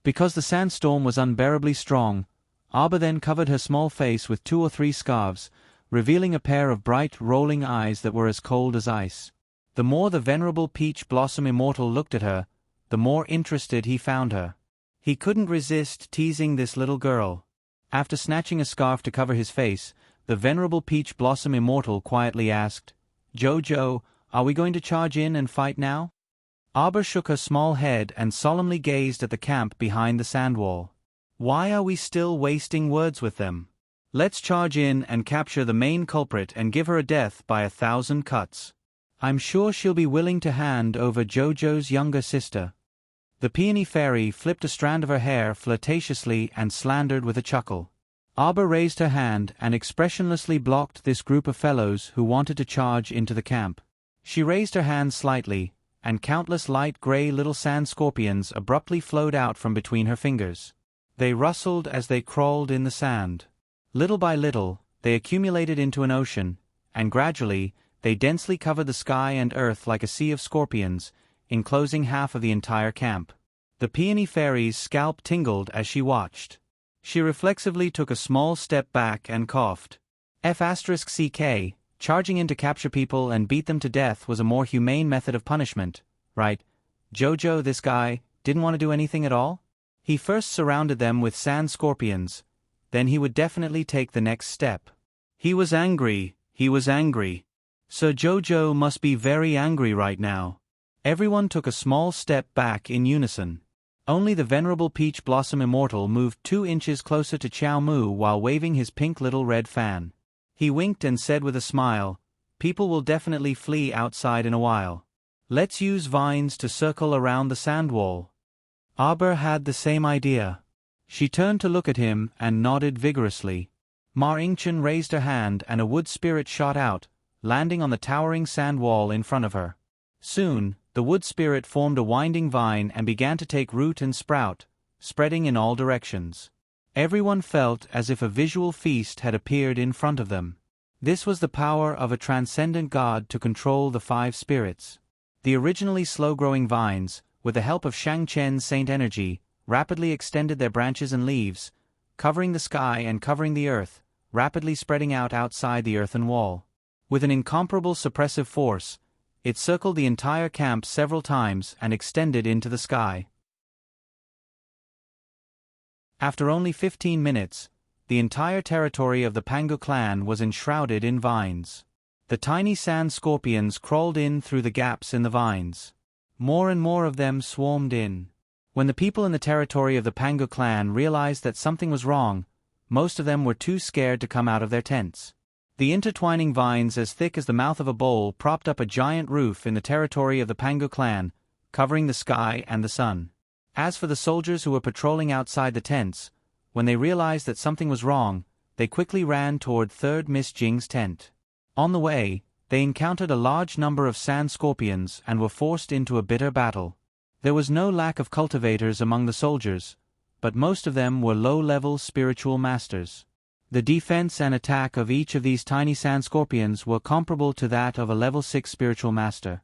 Because the sandstorm was unbearably strong, Arbor then covered her small face with 2 or 3 scarves, revealing a pair of bright, rolling eyes that were as cold as ice. The more the venerable Peach Blossom Immortal looked at her, the more interested he found her. He couldn't resist teasing this little girl. After snatching a scarf to cover his face, the venerable Peach Blossom Immortal quietly asked, "Jojo, are we going to charge in and fight now?" Arbor shook her small head and solemnly gazed at the camp behind the sand wall. "Why are we still wasting words with them? Let's charge in and capture the main culprit and give her a death by 1,000 cuts. I'm sure she'll be willing to hand over Jojo's younger sister." The peony fairy flipped a strand of her hair flirtatiously and slandered with a chuckle. Arbor raised her hand and expressionlessly blocked this group of fellows who wanted to charge into the camp. She raised her hand slightly, and countless light gray little sand scorpions abruptly flowed out from between her fingers. They rustled as they crawled in the sand. Little by little, they accumulated into an ocean, and gradually, they densely covered the sky and earth like a sea of scorpions, enclosing half of the entire camp. The peony fairy's scalp tingled as she watched. She reflexively took a small step back and coughed. F*CK, charging in to capture people and beat them to death was a more humane method of punishment, right? Jojo, this guy, didn't want to do anything at all? He first surrounded them with sand scorpions, then he would definitely take the next step. He was angry. Sir Jojo must be very angry right now. Everyone took a small step back in unison. Only the venerable Peach Blossom Immortal moved 2 inches closer to Xiao Mu while waving his pink little red fan. He winked and said with a smile, "People will definitely flee outside in a while. Let's use vines to circle around the sand wall." Arbor had the same idea. She turned to look at him and nodded vigorously. Ma Yingchen raised her hand and a wood spirit shot out, landing on the towering sand wall in front of her. Soon, the wood spirit formed a winding vine and began to take root and sprout, spreading in all directions. Everyone felt as if a visual feast had appeared in front of them. This was the power of a transcendent god to control the 5 spirits. The originally slow-growing vines, with the help of Shang Chen's saint energy, rapidly extended their branches and leaves, covering the sky and covering the earth, rapidly spreading out outside the earthen wall. With an incomparable suppressive force, it circled the entire camp several times and extended into the sky. After only 15 minutes, the entire territory of the Pangu clan was enshrouded in vines. The tiny sand scorpions crawled in through the gaps in the vines. More and more of them swarmed in. When the people in the territory of the Pangu clan realized that something was wrong, most of them were too scared to come out of their tents. The intertwining vines as thick as the mouth of a bowl propped up a giant roof in the territory of the Pangu clan, covering the sky and the sun. As for the soldiers who were patrolling outside the tents, when they realized that something was wrong, they quickly ran toward 3rd Miss Jing's tent. On the way, they encountered a large number of sand scorpions and were forced into a bitter battle. There was no lack of cultivators among the soldiers, but most of them were low-level spiritual masters. The defense and attack of each of these tiny sand scorpions were comparable to that of a level 6 spiritual master.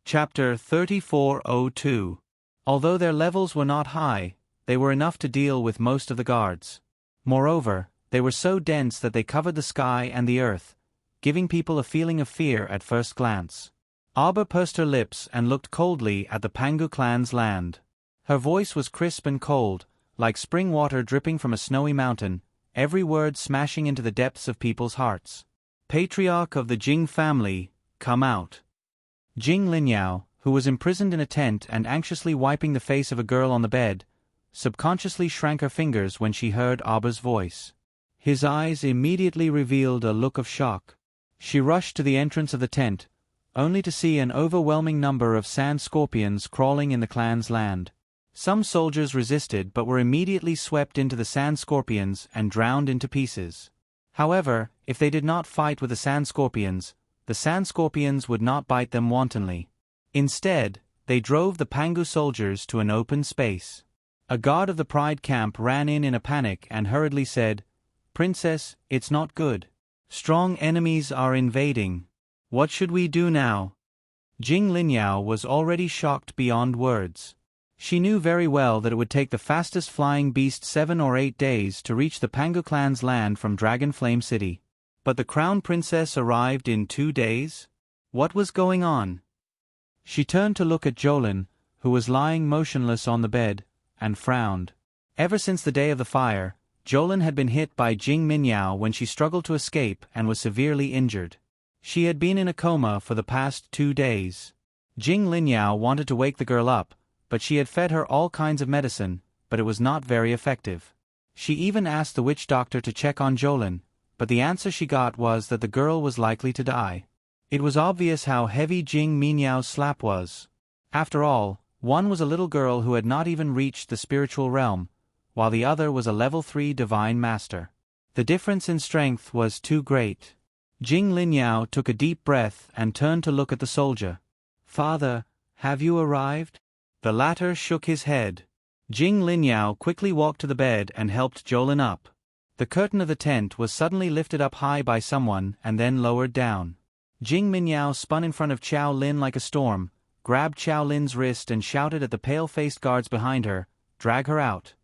Chapter 3402. Although their levels were not high, they were enough to deal with most of the guards. Moreover, they were so dense that they covered the sky and the earth, giving people a feeling of fear at first glance. Aba pursed her lips and looked coldly at the Pangu clan's land. Her voice was crisp and cold, like spring water dripping from a snowy mountain, every word smashing into the depths of people's hearts. Patriarch of the Jing family, come out. Jing Linyao, who was imprisoned in a tent and anxiously wiping the face of a girl on the bed, subconsciously shrank her fingers when she heard Aba's voice. His eyes immediately revealed a look of shock. She rushed to the entrance of the tent, only to see an overwhelming number of sand scorpions crawling in the clan's land. Some soldiers resisted but were immediately swept into the sand scorpions and drowned into pieces. However, if they did not fight with the sand scorpions would not bite them wantonly. Instead, they drove the Pangu soldiers to an open space. A guard of the Pride camp ran in a panic and hurriedly said, "Princess, it's not good. Strong enemies are invading. What should we do now?" Jing Linyao was already shocked beyond words. She knew very well that it would take the fastest flying beast 7 or 8 days to reach the Pangu clan's land from Dragon Flame City. But the crown princess arrived in 2 days? What was going on? She turned to look at Jolin, who was lying motionless on the bed, and frowned. Ever since the day of the fire, Jolin had been hit by Jing Minyao when she struggled to escape and was severely injured. She had been in a coma for the past 2 days. Jing Linyao wanted to wake the girl up, but she had fed her all kinds of medicine, but it was not very effective. She even asked the witch doctor to check on Jolin, but the answer she got was that the girl was likely to die. It was obvious how heavy Jing Minyao's slap was. After all, one was a little girl who had not even reached the spiritual realm, while the other was a level 3 divine master. The difference in strength was too great. Jing Linyao took a deep breath and turned to look at the soldier. "Father, have you arrived?" The latter shook his head. Jing Linyao quickly walked to the bed and helped Jolin up. The curtain of the tent was suddenly lifted up high by someone and then lowered down. Jing Minyao spun in front of Qiao Lin like a storm, grabbed Qiao Lin's wrist and shouted at the pale-faced guards behind her, "Drag her out."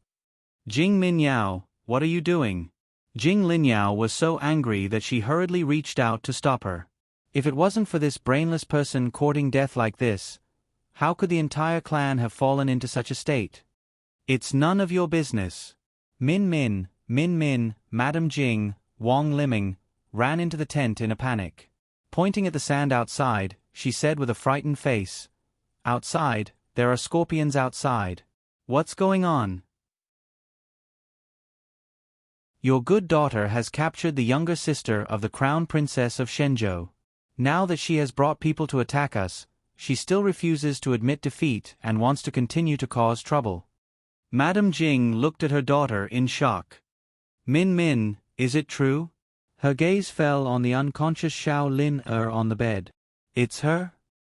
"Jing Minyao, what are you doing?" Jing Linyao was so angry that she hurriedly reached out to stop her. If it wasn't for this brainless person courting death like this, how could the entire clan have fallen into such a state? "It's none of your business." Min Min, Madam Jing, Wang Liming, ran into the tent in a panic. Pointing at the sand outside, she said with a frightened face, "Outside, there are scorpions outside. What's going on?" "Your good daughter has captured the younger sister of the crown princess of Shenzhou. Now that she has brought people to attack us, she still refuses to admit defeat and wants to continue to cause trouble." Madam Jing looked at her daughter in shock. Min, is it true?" Her gaze fell on the unconscious Xiao Lin on the bed. "It's her?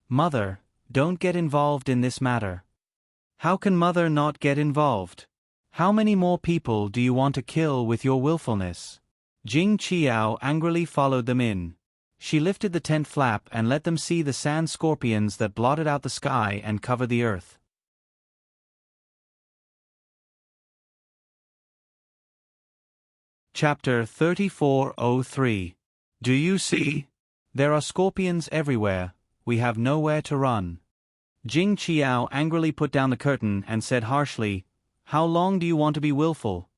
Mother, don't get involved in this matter." "How can Mother not get involved? How many more people do you want to kill with your willfulness?" Jing Qiao angrily followed them in. She lifted the tent flap and let them see the sand scorpions that blotted out the sky and covered the earth. Chapter 3403. Do you see? There are scorpions everywhere, we have nowhere to run. Jing Qiao angrily put down the curtain and said harshly, "How long do you want to be willful?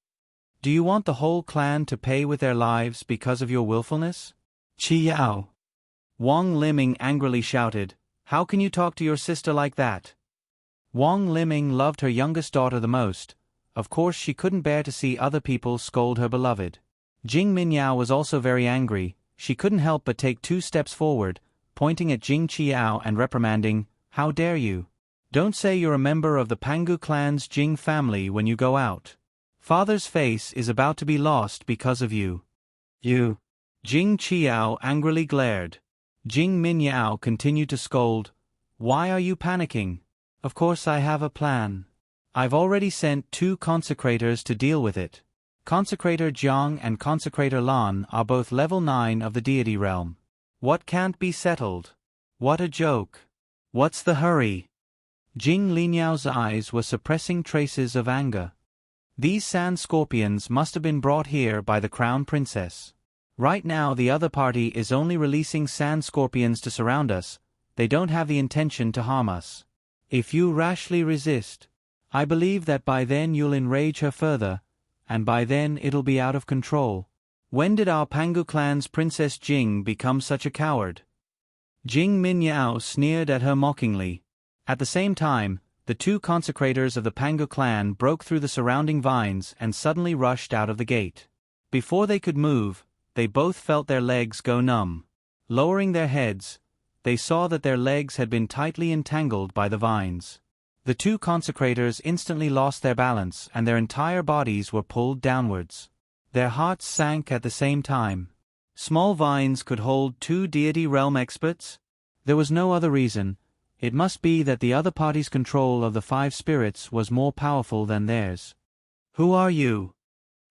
Do you want the whole clan to pay with their lives because of your willfulness?" "Qiao!" Wang Liming angrily shouted, "How can you talk to your sister like that?" Wang Liming loved her youngest daughter the most. Of course she couldn't bear to see other people scold her beloved. Jing Minyao was also very angry. She couldn't help but take 2 steps forward, pointing at Jing Qiao and reprimanding, "How dare you? Don't say you're a member of the Pangu clan's Jing family when you go out. Father's face is about to be lost because of you." "You!" Jing Qiao angrily glared. Jing Minyao continued to scold, "Why are you panicking? Of course I have a plan. I've already sent 2 consecrators to deal with it. Consecrator Jiang and Consecrator Lan are both level 9 of the deity realm. What can't be settled? What a joke. What's the hurry? Jing Liniao's eyes were suppressing traces of anger. These sand scorpions must have been brought here by the crown princess. Right now the other party is only releasing sand scorpions to surround us. They don't have the intention to harm us. If you rashly resist, I believe that by then you'll enrage her further, and by then it'll be out of control. When did our Pangu clan's Princess Jing become such a coward? Jing Minyao sneered at her mockingly. At the same time, the two consecrators of the Pangu clan broke through the surrounding vines and suddenly rushed out of the gate. Before they could move, they both felt their legs go numb. Lowering their heads, they saw that their legs had been tightly entangled by the vines. The two consecrators instantly lost their balance and their entire bodies were pulled downwards. Their hearts sank at the same time. Small vines could hold two deity realm experts? There was no other reason. It must be that the other party's control of the five spirits was more powerful than theirs. Who are you?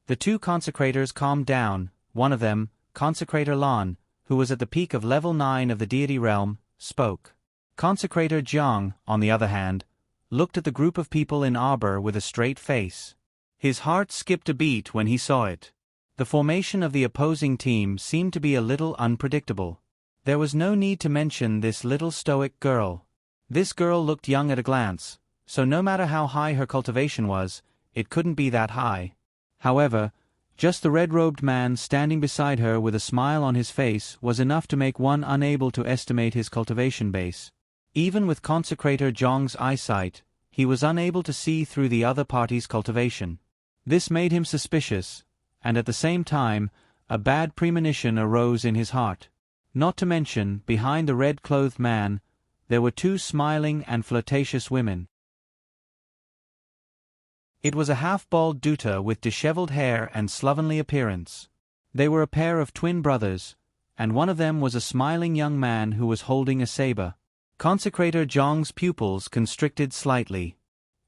The two consecrators calmed down. One of them, Consecrator Lan, who was at the peak of level 9 of the deity realm, spoke. Consecrator Jiang, on the other hand, looked at the group of people in arbor with a straight face. His heart skipped a beat when he saw it. The formation of the opposing team seemed to be a little unpredictable. There was no need to mention this little stoic girl. This girl looked young at a glance, so no matter how high her cultivation was, it couldn't be that high. However, just the red-robed man standing beside her with a smile on his face was enough to make one unable to estimate his cultivation base. Even with Consecrator Zhang's eyesight, he was unable to see through the other party's cultivation. This made him suspicious, and at the same time, a bad premonition arose in his heart. Not to mention, behind the red-clothed man, there were two smiling and flirtatious women. It was a half-bald Duta with disheveled hair and slovenly appearance. They were a pair of twin brothers, and one of them was a smiling young man who was holding a saber. Consecrator Zhang's pupils constricted slightly.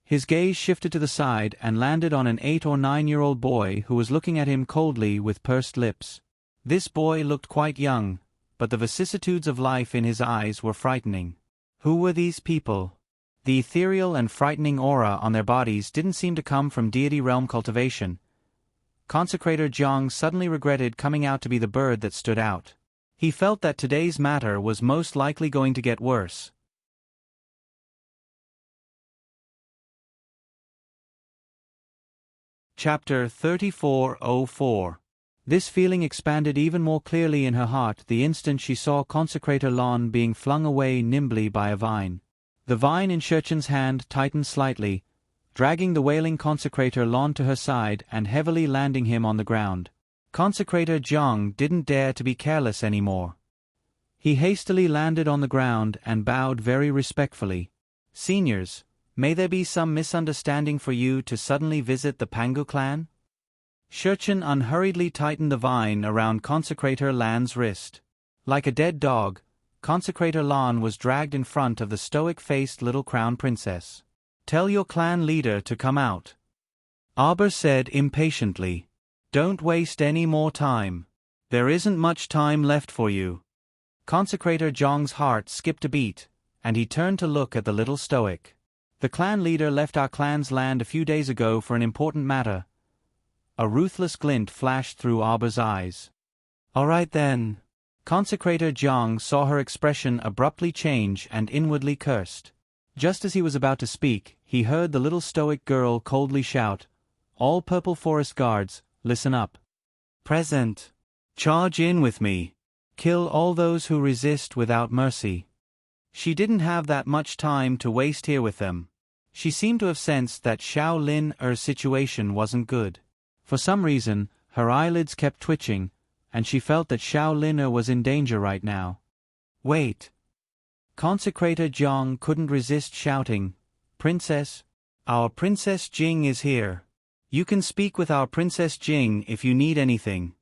His gaze shifted to the side and landed on an 8 or 9-year-old boy who was looking at him coldly with pursed lips. This boy looked quite young, but the vicissitudes of life in his eyes were frightening. Who were these people? The ethereal and frightening aura on their bodies didn't seem to come from deity realm cultivation. Consecrator Jiang suddenly regretted coming out to be the bird that stood out. He felt that today's matter was most likely going to get worse. Chapter 3404. This feeling expanded even more clearly in her heart the instant she saw Consecrator Lan being flung away nimbly by a vine. The vine in Shurchen's hand tightened slightly, dragging the wailing Consecrator Lan to her side and heavily landing him on the ground. Consecrator Jiang didn't dare to be careless anymore. He hastily landed on the ground and bowed very respectfully. "Seniors, may there be some misunderstanding for you to suddenly visit the Pangu clan?" Shurchen unhurriedly tightened the vine around Consecrator Lan's wrist. Like a dead dog, Consecrator Lan was dragged in front of the stoic-faced little crown princess. "Tell your clan leader to come out," Arbor said impatiently. "Don't waste any more time. There isn't much time left for you." Consecrator Zhang's heart skipped a beat, and he turned to look at the little stoic. "The clan leader left our clan's land a few days ago for an important matter." A ruthless glint flashed through Arbor's eyes. "All right then." Consecrator Jiang saw her expression abruptly change and inwardly cursed. Just as he was about to speak, he heard the little stoic girl coldly shout, "All Purple Forest guards, listen up. Present. Charge in with me. Kill all those who resist without mercy." She didn't have that much time to waste here with them. She seemed to have sensed that Xiao Lin-er's situation wasn't good. For some reason, her eyelids kept twitching, and she felt that Xiao Lin-er was in danger right now. "Wait." Consecrator Jiang couldn't resist shouting, "Princess, our Princess Jing is here. You can speak with our Princess Jing if you need anything."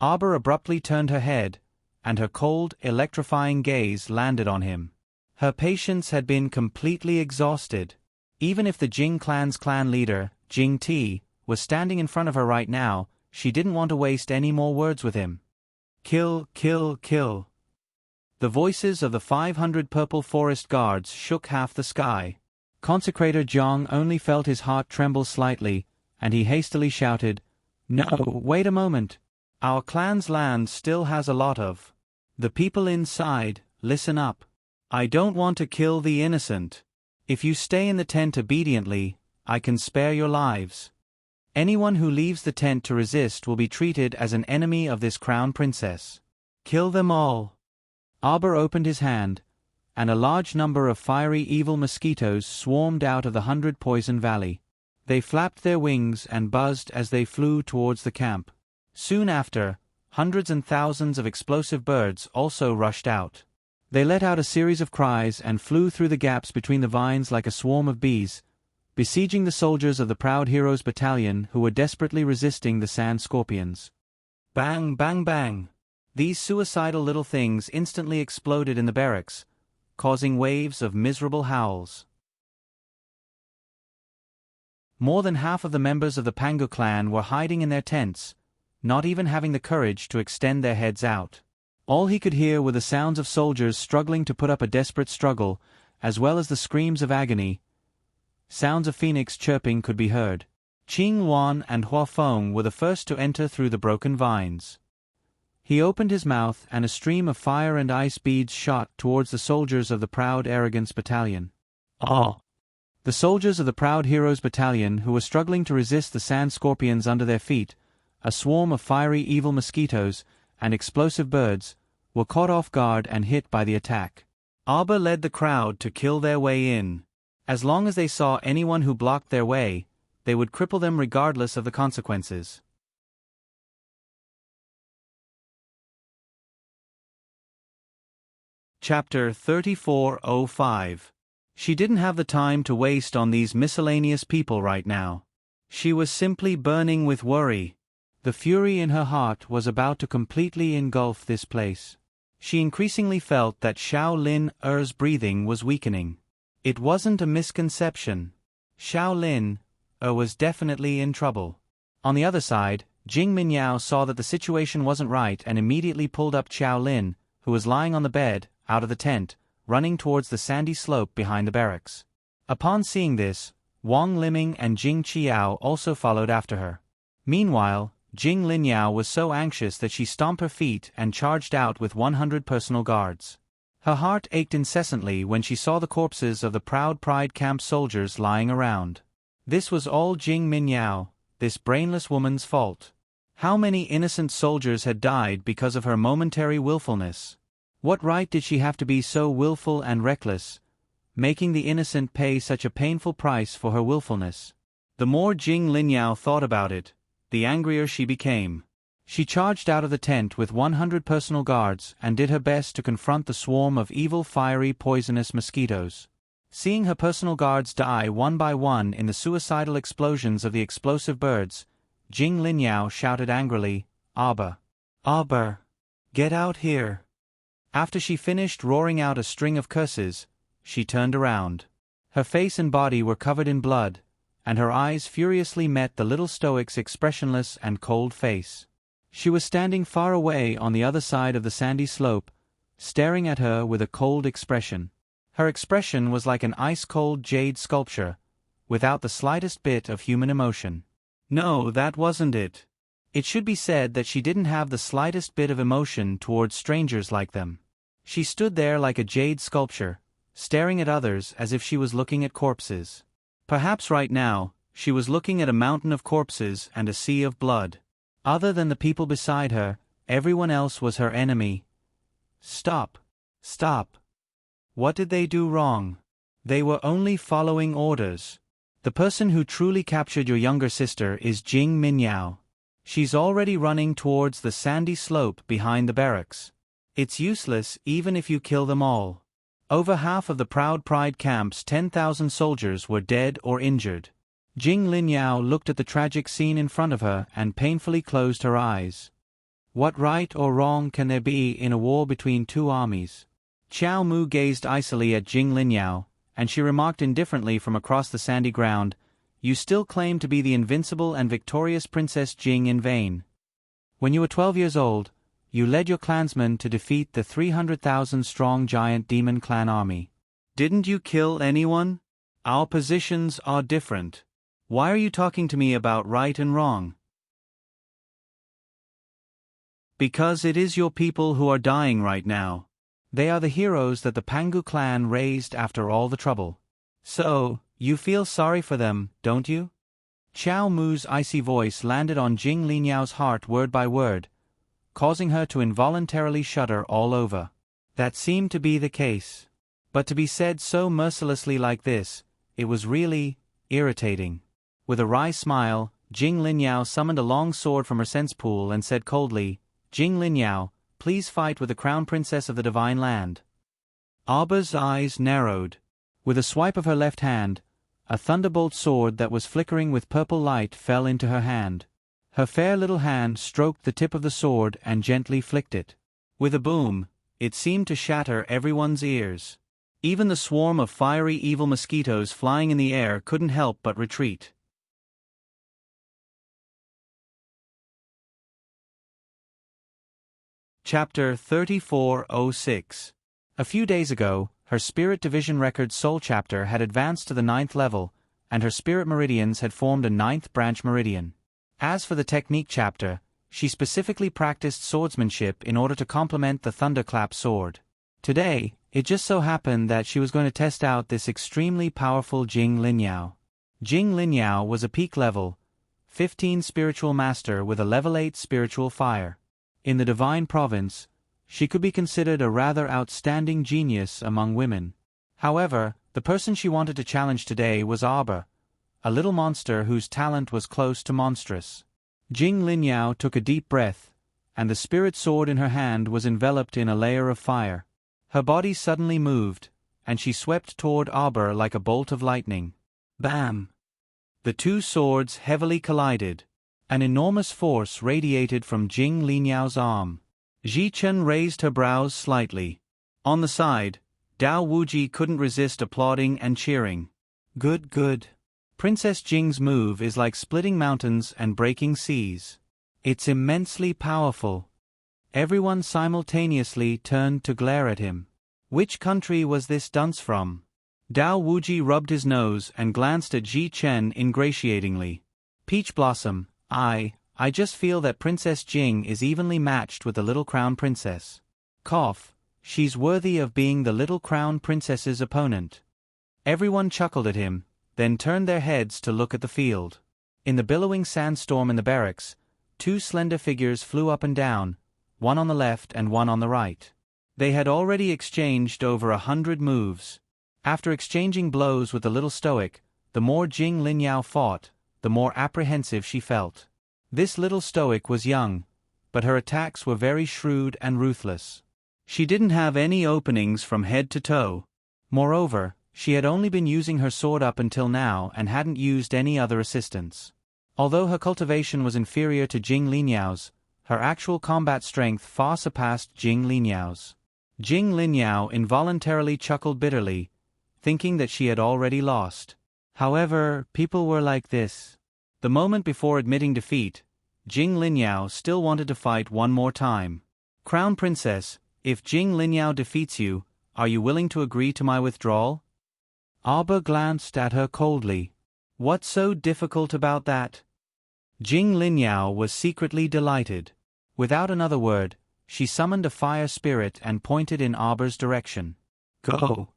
Arbor abruptly turned her head, and her cold, electrifying gaze landed on him. Her patience had been completely exhausted. Even if the Jing clan's clan leader, Jing Ti, was standing in front of her right now, she didn't want to waste any more words with him. "Kill, kill, kill." The voices of the 500 purple forest guards shook half the sky. Consecrator Zhang only felt his heart tremble slightly, and he hastily shouted, "No, wait a moment. Our clan's land still has a lot of the people inside. Listen up. I don't want to kill the innocent. If you stay in the tent obediently, I can spare your lives. Anyone who leaves the tent to resist will be treated as an enemy of this crown princess. Kill them all." Arbor opened his hand, and a large number of fiery evil mosquitoes swarmed out of the 100 Poison Valley. They flapped their wings and buzzed as they flew towards the camp. Soon after, hundreds and thousands of explosive birds also rushed out. They let out a series of cries and flew through the gaps between the vines like a swarm of bees, besieging the soldiers of the Proud Heroes Battalion who were desperately resisting the sand scorpions. Bang, bang, bang! These suicidal little things instantly exploded in the barracks, causing waves of miserable howls. More than half of the members of the Pangu clan were hiding in their tents, not even having the courage to extend their heads out. All he could hear were the sounds of soldiers struggling to put up a desperate struggle, as well as the screams of agony. Sounds of phoenix chirping could be heard. Qing Wan and Hua Feng were the first to enter through the broken vines. He opened his mouth and a stream of fire and ice beads shot towards the soldiers of the Proud Arrogance Battalion. Ah! The soldiers of the Proud Heroes Battalion who were struggling to resist the sand scorpions under their feet, a swarm of fiery evil mosquitoes, and explosive birds, were caught off guard and hit by the attack. Arbor led the crowd to kill their way in. As long as they saw anyone who blocked their way, they would cripple them regardless of the consequences. Chapter 3405. She didn't have the time to waste on these miscellaneous people right now. She was simply burning with worry. The fury in her heart was about to completely engulf this place. She increasingly felt that Xiao Lin Er's breathing was weakening. It wasn't a misconception. Xiao Lin was definitely in trouble. On the other side, Jing Minyao saw that the situation wasn't right and immediately pulled up Xiao Lin, who was lying on the bed, out of the tent, running towards the sandy slope behind the barracks. Upon seeing this, Wang Liming and Jing Qiao also followed after her. Meanwhile, Jing Linyao was so anxious that she stomped her feet and charged out with 100 personal guards. Her heart ached incessantly when she saw the corpses of the Proud Pride Camp soldiers lying around. This was all Jing Minyao, this brainless woman's fault. How many innocent soldiers had died because of her momentary willfulness? What right did she have to be so willful and reckless, making the innocent pay such a painful price for her willfulness? The more Jing Linyao thought about it, the angrier she became. She charged out of the tent with 100 personal guards and did her best to confront the swarm of evil fiery poisonous mosquitoes. Seeing her personal guards die one by one in the suicidal explosions of the explosive birds, Jing Linyao shouted angrily, "Arbor! Arbor! Get out here!" After she finished roaring out a string of curses, she turned around. Her face and body were covered in blood, and her eyes furiously met the little stoic's expressionless and cold face. She was standing far away on the other side of the sandy slope, staring at her with a cold expression. Her expression was like an ice-cold jade sculpture, without the slightest bit of human emotion. No, that wasn't it. It should be said that she didn't have the slightest bit of emotion towards strangers like them. She stood there like a jade sculpture, staring at others as if she was looking at corpses. Perhaps right now, she was looking at a mountain of corpses and a sea of blood. Other than the people beside her, everyone else was her enemy. Stop. Stop. What did they do wrong? They were only following orders. The person who truly captured your younger sister is Jing Minyao. She's already running towards the sandy slope behind the barracks. It's useless even if you kill them all. Over half of the Proud Pride camp's 10,000 soldiers were dead or injured. Jing Linyao looked at the tragic scene in front of her and painfully closed her eyes. What right or wrong can there be in a war between two armies? Qiao Mu gazed icily at Jing Linyao, and she remarked indifferently from across the sandy ground, "You still claim to be the invincible and victorious Princess Jing in vain. When you were 12 years old, you led your clansmen to defeat the 300,000-strong giant demon clan army. Didn't you kill anyone? Our positions are different. Why are you talking to me about right and wrong? Because it is your people who are dying right now. They are the heroes that the Pangu clan raised after all the trouble. So, you feel sorry for them, don't you? Qiao Mu's icy voice landed on Jing Liniao's heart word by word, causing her to involuntarily shudder all over. That seemed to be the case. But to be said so mercilessly like this, it was really irritating. With a wry smile, Jing Liniao summoned a long sword from her sense pool and said coldly, Jing Liniao, please fight with the crown princess of the divine land. Arba's eyes narrowed. With a swipe of her left hand, a thunderbolt sword that was flickering with purple light fell into her hand. Her fair little hand stroked the tip of the sword and gently flicked it. With a boom, it seemed to shatter everyone's ears. Even the swarm of fiery evil mosquitoes flying in the air couldn't help but retreat. Chapter 3406. A few days ago, her Spirit Division Record Soul Chapter had advanced to the 9th level, and her Spirit Meridians had formed a 9th branch meridian. As for the Technique Chapter, she specifically practiced swordsmanship in order to complement the Thunderclap sword. Today, it just so happened that she was going to test out this extremely powerful Jing Liniao. Jing Liniao was a peak level, 15 spiritual master with a level 8 spiritual fire. In the Divine Province, she could be considered a rather outstanding genius among women. However, the person she wanted to challenge today was Arba, a little monster whose talent was close to monstrous. Jing Liniao took a deep breath, and the spirit sword in her hand was enveloped in a layer of fire. Her body suddenly moved, and she swept toward Arba like a bolt of lightning. Bam! The two swords heavily collided. An enormous force radiated from Jing Liniao's arm. Ji Chen raised her brows slightly. On the side, Dao Wuji couldn't resist applauding and cheering. Good, good. Princess Jing's move is like splitting mountains and breaking seas. It's immensely powerful. Everyone simultaneously turned to glare at him. Which country was this dunce from? Dao Wuji rubbed his nose and glanced at Ji Chen ingratiatingly. Peach Blossom, I just feel that Princess Jing is evenly matched with the little crown princess. Cough, she's worthy of being the little crown princess's opponent. Everyone chuckled at him, then turned their heads to look at the field. In the billowing sandstorm in the barracks, two slender figures flew up and down, one on the left and one on the right. They had already exchanged over 100 moves. After exchanging blows with the little stoic, the more Jing Liniao fought, the more apprehensive she felt. This little stoic was young, but her attacks were very shrewd and ruthless. She didn't have any openings from head to toe. Moreover, she had only been using her sword up until now and hadn't used any other assistance. Although her cultivation was inferior to Jing Liniao's, her actual combat strength far surpassed Jing Liniao's. Jing Liniao involuntarily chuckled bitterly, thinking that she had already lost. However, people were like this. The moment before admitting defeat, Jing Liniao still wanted to fight one more time. Crown Princess, if Jing Liniao defeats you, are you willing to agree to my withdrawal? Arba glanced at her coldly. What's so difficult about that? Jing Liniao was secretly delighted. Without another word, she summoned a fire spirit and pointed in Arba's direction. Go!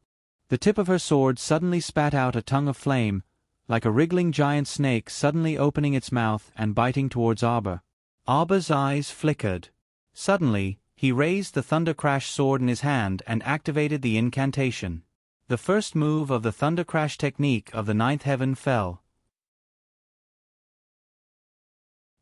The tip of her sword suddenly spat out a tongue of flame, like a wriggling giant snake suddenly opening its mouth and biting towards Arba. Arba's eyes flickered. Suddenly, he raised the Thunder Crash sword in his hand and activated the incantation. The first move of the Thunder Crash technique of the 9th heaven fell.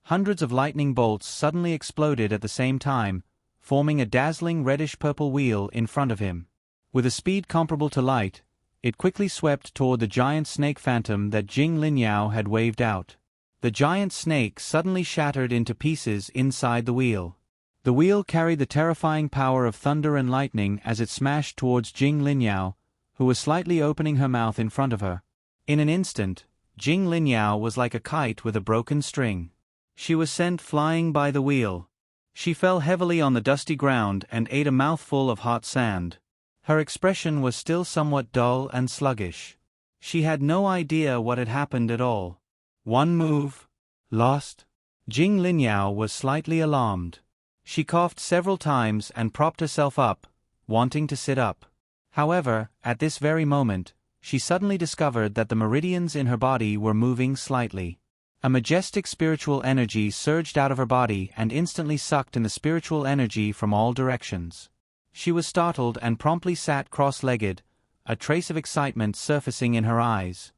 Hundreds of lightning bolts suddenly exploded at the same time, forming a dazzling reddish-purple wheel in front of him. With a speed comparable to light, it quickly swept toward the giant snake phantom that Jing Liniao had waved out. The giant snake suddenly shattered into pieces inside the wheel. The wheel carried the terrifying power of thunder and lightning as it smashed towards Jing Liniao, who was slightly opening her mouth in front of her. In an instant, Jing Liniao was like a kite with a broken string. She was sent flying by the wheel. She fell heavily on the dusty ground and ate a mouthful of hot sand. Her expression was still somewhat dull and sluggish. She had no idea what had happened at all. One move. Lost? Jing Linyao was slightly alarmed. She coughed several times and propped herself up, wanting to sit up. However, at this very moment, she suddenly discovered that the meridians in her body were moving slightly. A majestic spiritual energy surged out of her body and instantly sucked in the spiritual energy from all directions. She was startled and promptly sat cross-legged, a trace of excitement surfacing in her eyes.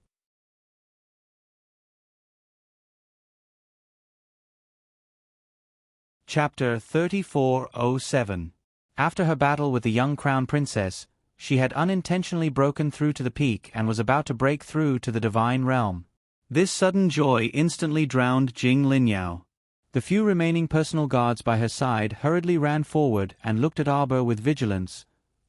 Chapter 3407. After her battle with the young crown princess, she had unintentionally broken through to the peak and was about to break through to the divine realm. This sudden joy instantly drowned Jing Linyao. The few remaining personal guards by her side hurriedly ran forward and looked at Arbor with vigilance,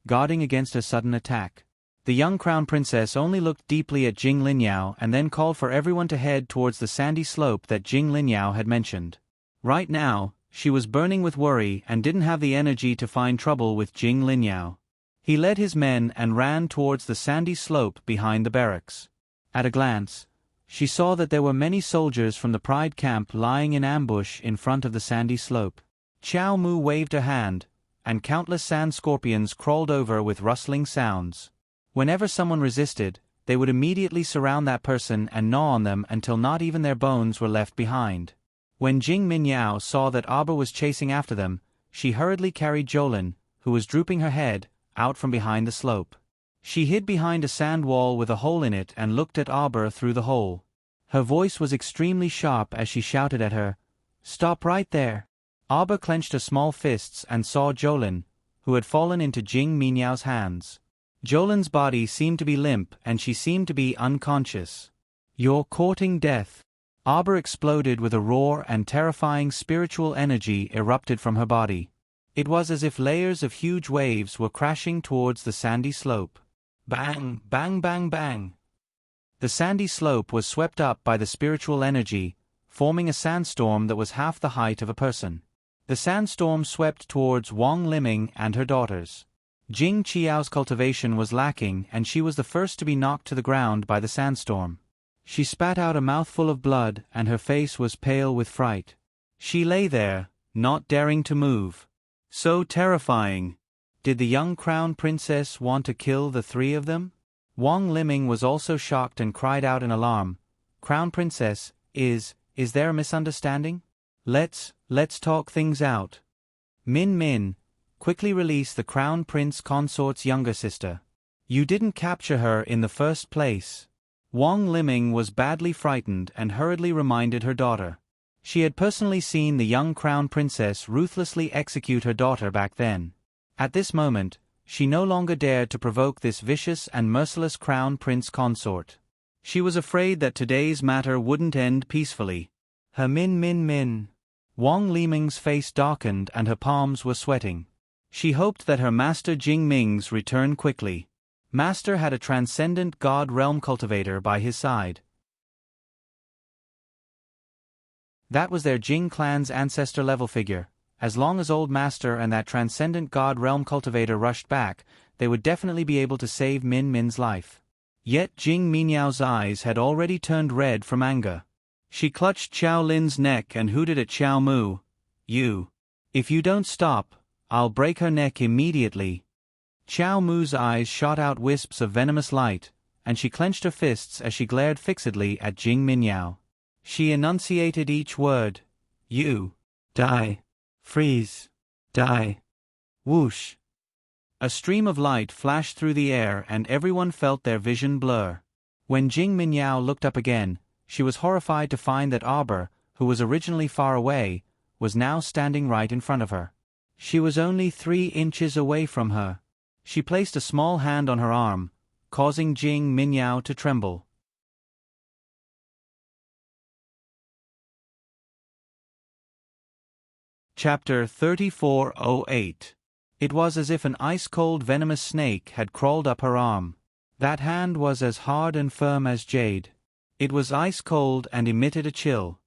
guarding against a sudden attack. The young crown princess only looked deeply at Jing Linyao and then called for everyone to head towards the sandy slope that Jing Linyao had mentioned. Right now, she was burning with worry and didn't have the energy to find trouble with Jing Linyao. He led his men and ran towards the sandy slope behind the barracks. At a glance, she saw that there were many soldiers from the Pride camp lying in ambush in front of the sandy slope. Xiao Mu waved her hand, and countless sand scorpions crawled over with rustling sounds. Whenever someone resisted, they would immediately surround that person and gnaw on them until not even their bones were left behind. When Jing Minyao saw that Arbor was chasing after them, she hurriedly carried Jolin, who was drooping her head, out from behind the slope. She hid behind a sand wall with a hole in it and looked at Arbor through the hole. Her voice was extremely sharp as she shouted at her, "Stop right there!" Arbor clenched her small fists and saw Jolin, who had fallen into Jing Minyao's hands. Jolin's body seemed to be limp and she seemed to be unconscious. "You're courting death." Arbor exploded with a roar and terrifying spiritual energy erupted from her body. It was as if layers of huge waves were crashing towards the sandy slope. Bang, bang, bang, bang. The sandy slope was swept up by the spiritual energy, forming a sandstorm that was half the height of a person. The sandstorm swept towards Wang Liming and her daughters. Jing Qiao's cultivation was lacking and she was the first to be knocked to the ground by the sandstorm. She spat out a mouthful of blood and her face was pale with fright. She lay there, not daring to move. So terrifying. Did the young crown princess want to kill the three of them? Wang Liming was also shocked and cried out in alarm. "Crown princess, is there a misunderstanding? Let's talk things out." Min Min, quickly release the crown prince consort's younger sister. You didn't capture her in the first place. Wang Liming was badly frightened and hurriedly reminded her daughter. She had personally seen the young crown princess ruthlessly execute her daughter back then. At this moment, she no longer dared to provoke this vicious and merciless crown prince consort. She was afraid that today's matter wouldn't end peacefully. Her Min. Wang Liming's face darkened and her palms were sweating. She hoped that her master Jing Ming's return quickly. Master had a transcendent god realm cultivator by his side. That was their Jing clan's ancestor level figure. As long as old master and that transcendent god realm cultivator rushed back, they would definitely be able to save Min Min's life. Yet Jing Minyao's eyes had already turned red from anger. She clutched Xiao Lin's neck and hooted at Xiao Mu. If you don't stop, I'll break her neck immediately." Xiao Mu's eyes shot out wisps of venomous light, and she clenched her fists as she glared fixedly at Jing Minyao. She enunciated each word. "You. Die. Freeze. Die." Whoosh. A stream of light flashed through the air and everyone felt their vision blur. When Jing Minyao looked up again, she was horrified to find that Arbor, who was originally far away, was now standing right in front of her. She was only 3 inches away from her. She placed a small hand on her arm, causing Jing Minyao to tremble. Chapter 3408. It was as if an ice-cold venomous snake had crawled up her arm. That hand was as hard and firm as jade. It was ice-cold and emitted a chill.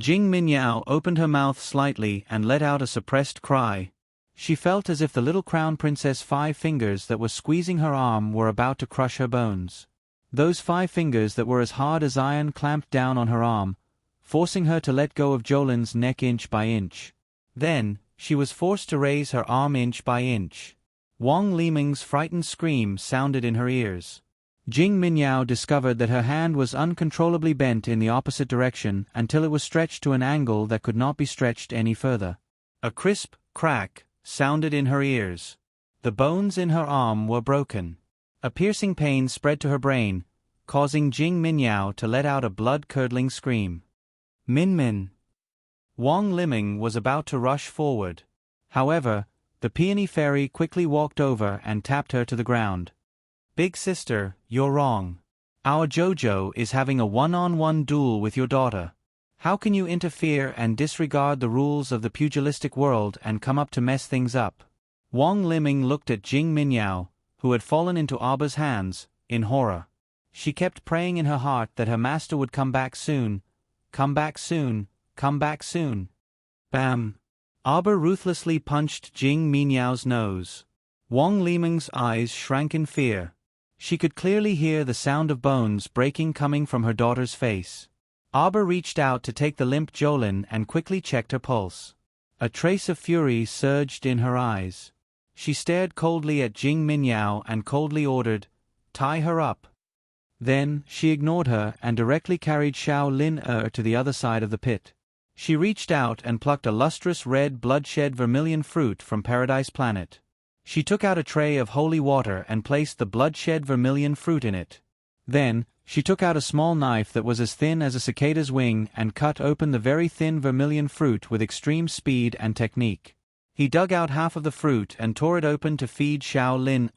Jing Minyao opened her mouth slightly and let out a suppressed cry. She felt as if the little crown princess' 5 fingers that were squeezing her arm were about to crush her bones. Those 5 fingers that were as hard as iron clamped down on her arm, forcing her to let go of Jolin's neck inch by inch. Then, she was forced to raise her arm inch by inch. Wang Liming's frightened scream sounded in her ears. Jing Minyao discovered that her hand was uncontrollably bent in the opposite direction until it was stretched to an angle that could not be stretched any further. A crisp crack sounded in her ears. The bones in her arm were broken. A piercing pain spread to her brain, causing Jing Minyao to let out a blood-curdling scream. Min Min. Wang Liming was about to rush forward. However, the peony fairy quickly walked over and tapped her to the ground. Big sister, you're wrong. Our Jojo is having a one-on-one duel with your daughter. How can you interfere and disregard the rules of the pugilistic world and come up to mess things up? Wang Liming looked at Jing Minyao, who had fallen into Aba's hands, in horror. She kept praying in her heart that her master would come back soon. Come back soon, come back soon. Bam! Aba ruthlessly punched Jing Minyao's nose. Wang Liming's eyes shrank in fear. She could clearly hear the sound of bones breaking coming from her daughter's face. Aba reached out to take the limp Jolin and quickly checked her pulse. A trace of fury surged in her eyes. She stared coldly at Jing Minyao and coldly ordered, "Tie her up." Then, she ignored her and directly carried Xiao Lin to the other side of the pit. She reached out and plucked a lustrous red bloodshed vermilion fruit from Paradise Planet. She took out a tray of holy water and placed the bloodshed vermilion fruit in it. Then, she took out a small knife that was as thin as a cicada's wing and cut open the very thin vermilion fruit with extreme speed and technique. He dug out half of the fruit and tore it open to feed Xiao Lin.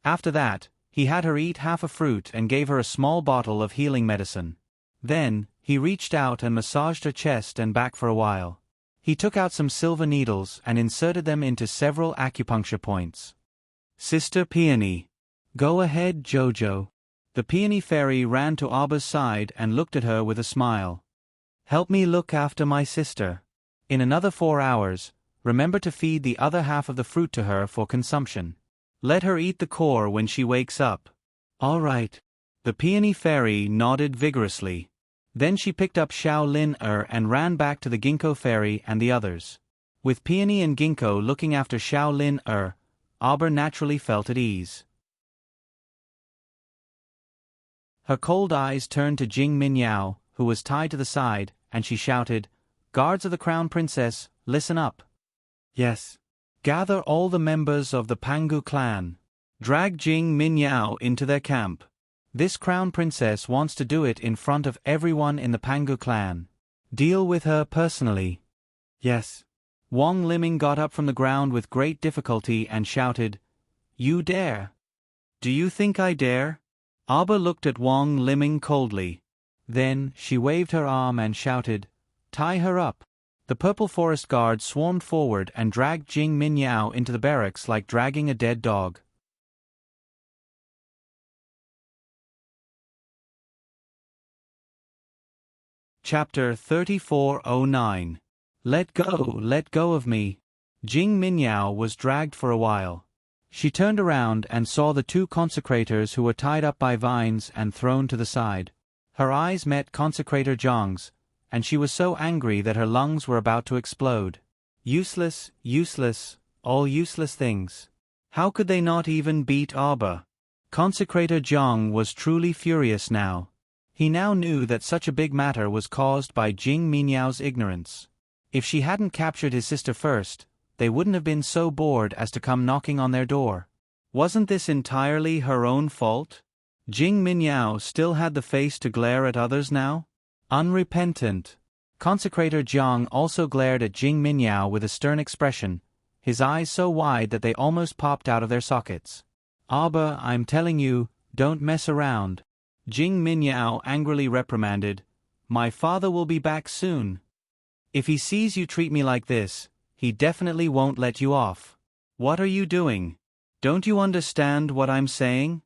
After that, he had her eat half a fruit and gave her a small bottle of healing medicine. Then, he reached out and massaged her chest and back for a while. He took out some silver needles and inserted them into several acupuncture points. Sister Peony. Go ahead, Jojo. The peony fairy ran to Aba's side and looked at her with a smile. Help me look after my sister. In another 4 hours, remember to feed the other half of the fruit to her for consumption. Let her eat the core when she wakes up. All right. The peony fairy nodded vigorously. Then she picked up Xiao Lin and ran back to the ginkgo fairy and the others. With Peony and Ginkgo looking after Xiao Lin Aba naturally felt at ease. Her cold eyes turned to Jing Minyao, who was tied to the side, and she shouted, "Guards of the Crown Princess, listen up. Yes. Gather all the members of the Pangu clan. Drag Jing Minyao into their camp. This Crown Princess wants to do it in front of everyone in the Pangu clan. Deal with her personally." Yes. Wang Liming got up from the ground with great difficulty and shouted, "You dare? Do you think I dare?" Aba looked at Wang Liming coldly. Then, she waved her arm and shouted, "Tie her up." The Purple Forest Guard swarmed forward and dragged Jing Minyao into the barracks like dragging a dead dog. Chapter 3409. Let go of me. Jing Minyao was dragged for a while. She turned around and saw the 2 consecrators who were tied up by vines and thrown to the side. Her eyes met Consecrator Zhang's, and she was so angry that her lungs were about to explode. Useless, useless, all useless things. How could they not even beat Aba? Consecrator Zhang was truly furious now. He now knew that such a big matter was caused by Jing Minyao's ignorance. If she hadn't captured his sister first, they wouldn't have been so bored as to come knocking on their door. Wasn't this entirely her own fault? Jing Minyao still had the face to glare at others now? Unrepentant. Consecrator Zhang also glared at Jing Minyao with a stern expression, his eyes so wide that they almost popped out of their sockets. "Aba, I'm telling you, don't mess around." Jing Minyao angrily reprimanded, "My father will be back soon. If he sees you treat me like this, he definitely won't let you off. What are you doing? Don't you understand what I'm saying?"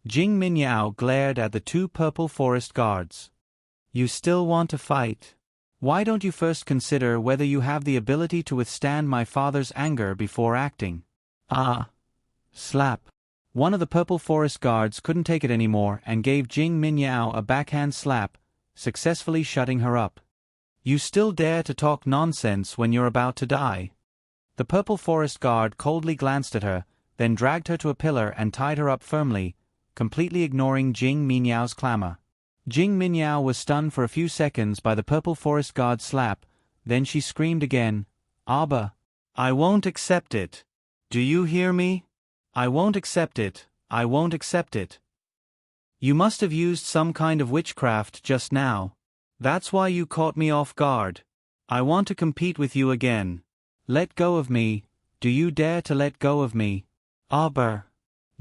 Jing Minyao glared at the 2 Purple Forest Guards. "You still want to fight? Why don't you first consider whether you have the ability to withstand my father's anger before acting? Ah! Slap. One of the Purple Forest guards couldn't take it anymore and gave Jing Minyao a backhand slap, successfully shutting her up. You still dare to talk nonsense when you're about to die? The Purple Forest guard coldly glanced at her, then dragged her to a pillar and tied her up firmly, completely ignoring Jing Minyao's clamor. Jing Minyao was stunned for a few seconds by the Purple Forest guard's slap, then she screamed again, "Abba! I won't accept it! Do you hear me? I won't accept it, I won't accept it. You must have used some kind of witchcraft just now. That's why you caught me off guard. I want to compete with you again. Let go of me, do you dare to let go of me? Abba!"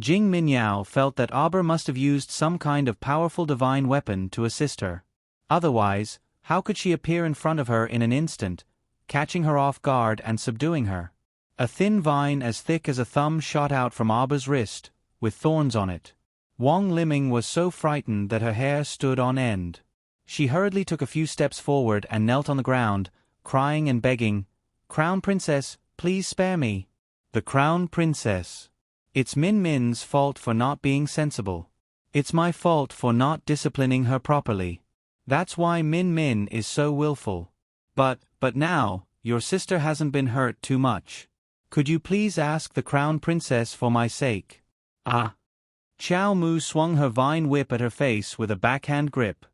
Jing Minyao felt that Abba must have used some kind of powerful divine weapon to assist her. Otherwise, how could she appear in front of her in an instant, catching her off guard and subduing her? A thin vine as thick as a thumb shot out from Abba's wrist, with thorns on it. Wang Liming was so frightened that her hair stood on end. She hurriedly took a few steps forward and knelt on the ground, crying and begging, "Crown Princess, please spare me." The Crown Princess. It's Min Min's fault for not being sensible. It's my fault for not disciplining her properly. That's why Min Min is so willful. But now, your sister hasn't been hurt too much. Could you please ask the Crown Princess for my sake? Ah! Xiao Mu swung her vine whip at her face with a backhand grip.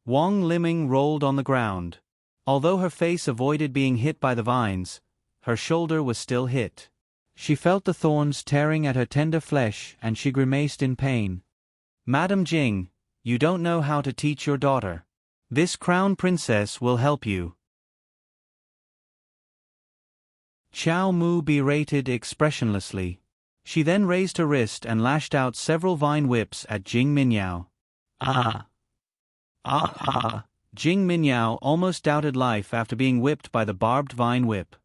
Wang Liming rolled on the ground. Although her face avoided being hit by the vines, her shoulder was still hit. She felt the thorns tearing at her tender flesh and she grimaced in pain. "Madam Jing, you don't know how to teach your daughter. This Crown Princess will help you." Xiao Mu berated expressionlessly. She then raised her wrist and lashed out several vine whips at Jing Minyao. Ah! Ah! Ah! Jing Minyao almost doubted life after being whipped by the barbed vine whip.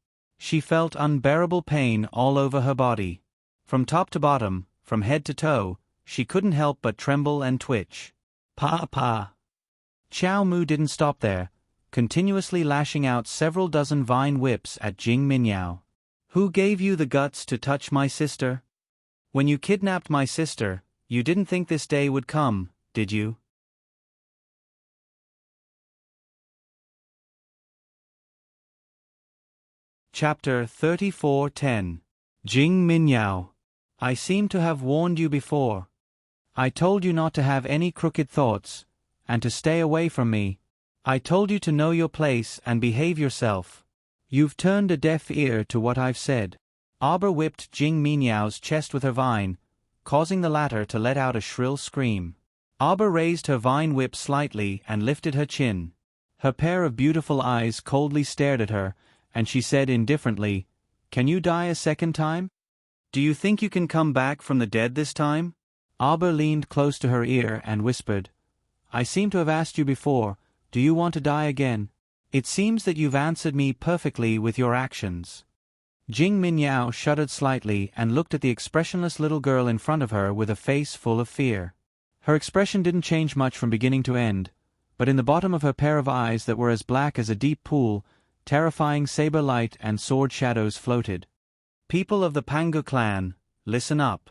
She felt unbearable pain all over her body. From top to bottom, from head to toe, she couldn't help but tremble and twitch. "Pa pa!" Xiao Mu didn't stop there, continuously lashing out several dozen vine whips at Jing Minyao. "Who gave you the guts to touch my sister? When you kidnapped my sister, you didn't think this day would come, did you?" Chapter 34:10. Jing Minyao. I seem to have warned you before. I told you not to have any crooked thoughts, and to stay away from me. I told you to know your place and behave yourself. You've turned a deaf ear to what I've said. Abba whipped Jing Minyao's chest with her vine, causing the latter to let out a shrill scream. Abba raised her vine whip slightly and lifted her chin. Her pair of beautiful eyes coldly stared at her, and she said indifferently, "Can you die a second time? Do you think you can come back from the dead this time?" Abba leaned close to her ear and whispered, "I seem to have asked you before, do you want to die again? It seems that you've answered me perfectly with your actions." Jing Minyao shuddered slightly and looked at the expressionless little girl in front of her with a face full of fear. Her expression didn't change much from beginning to end, but in the bottom of her pair of eyes that were as black as a deep pool, terrifying saber light and sword shadows floated. "People of the Pangu clan, listen up."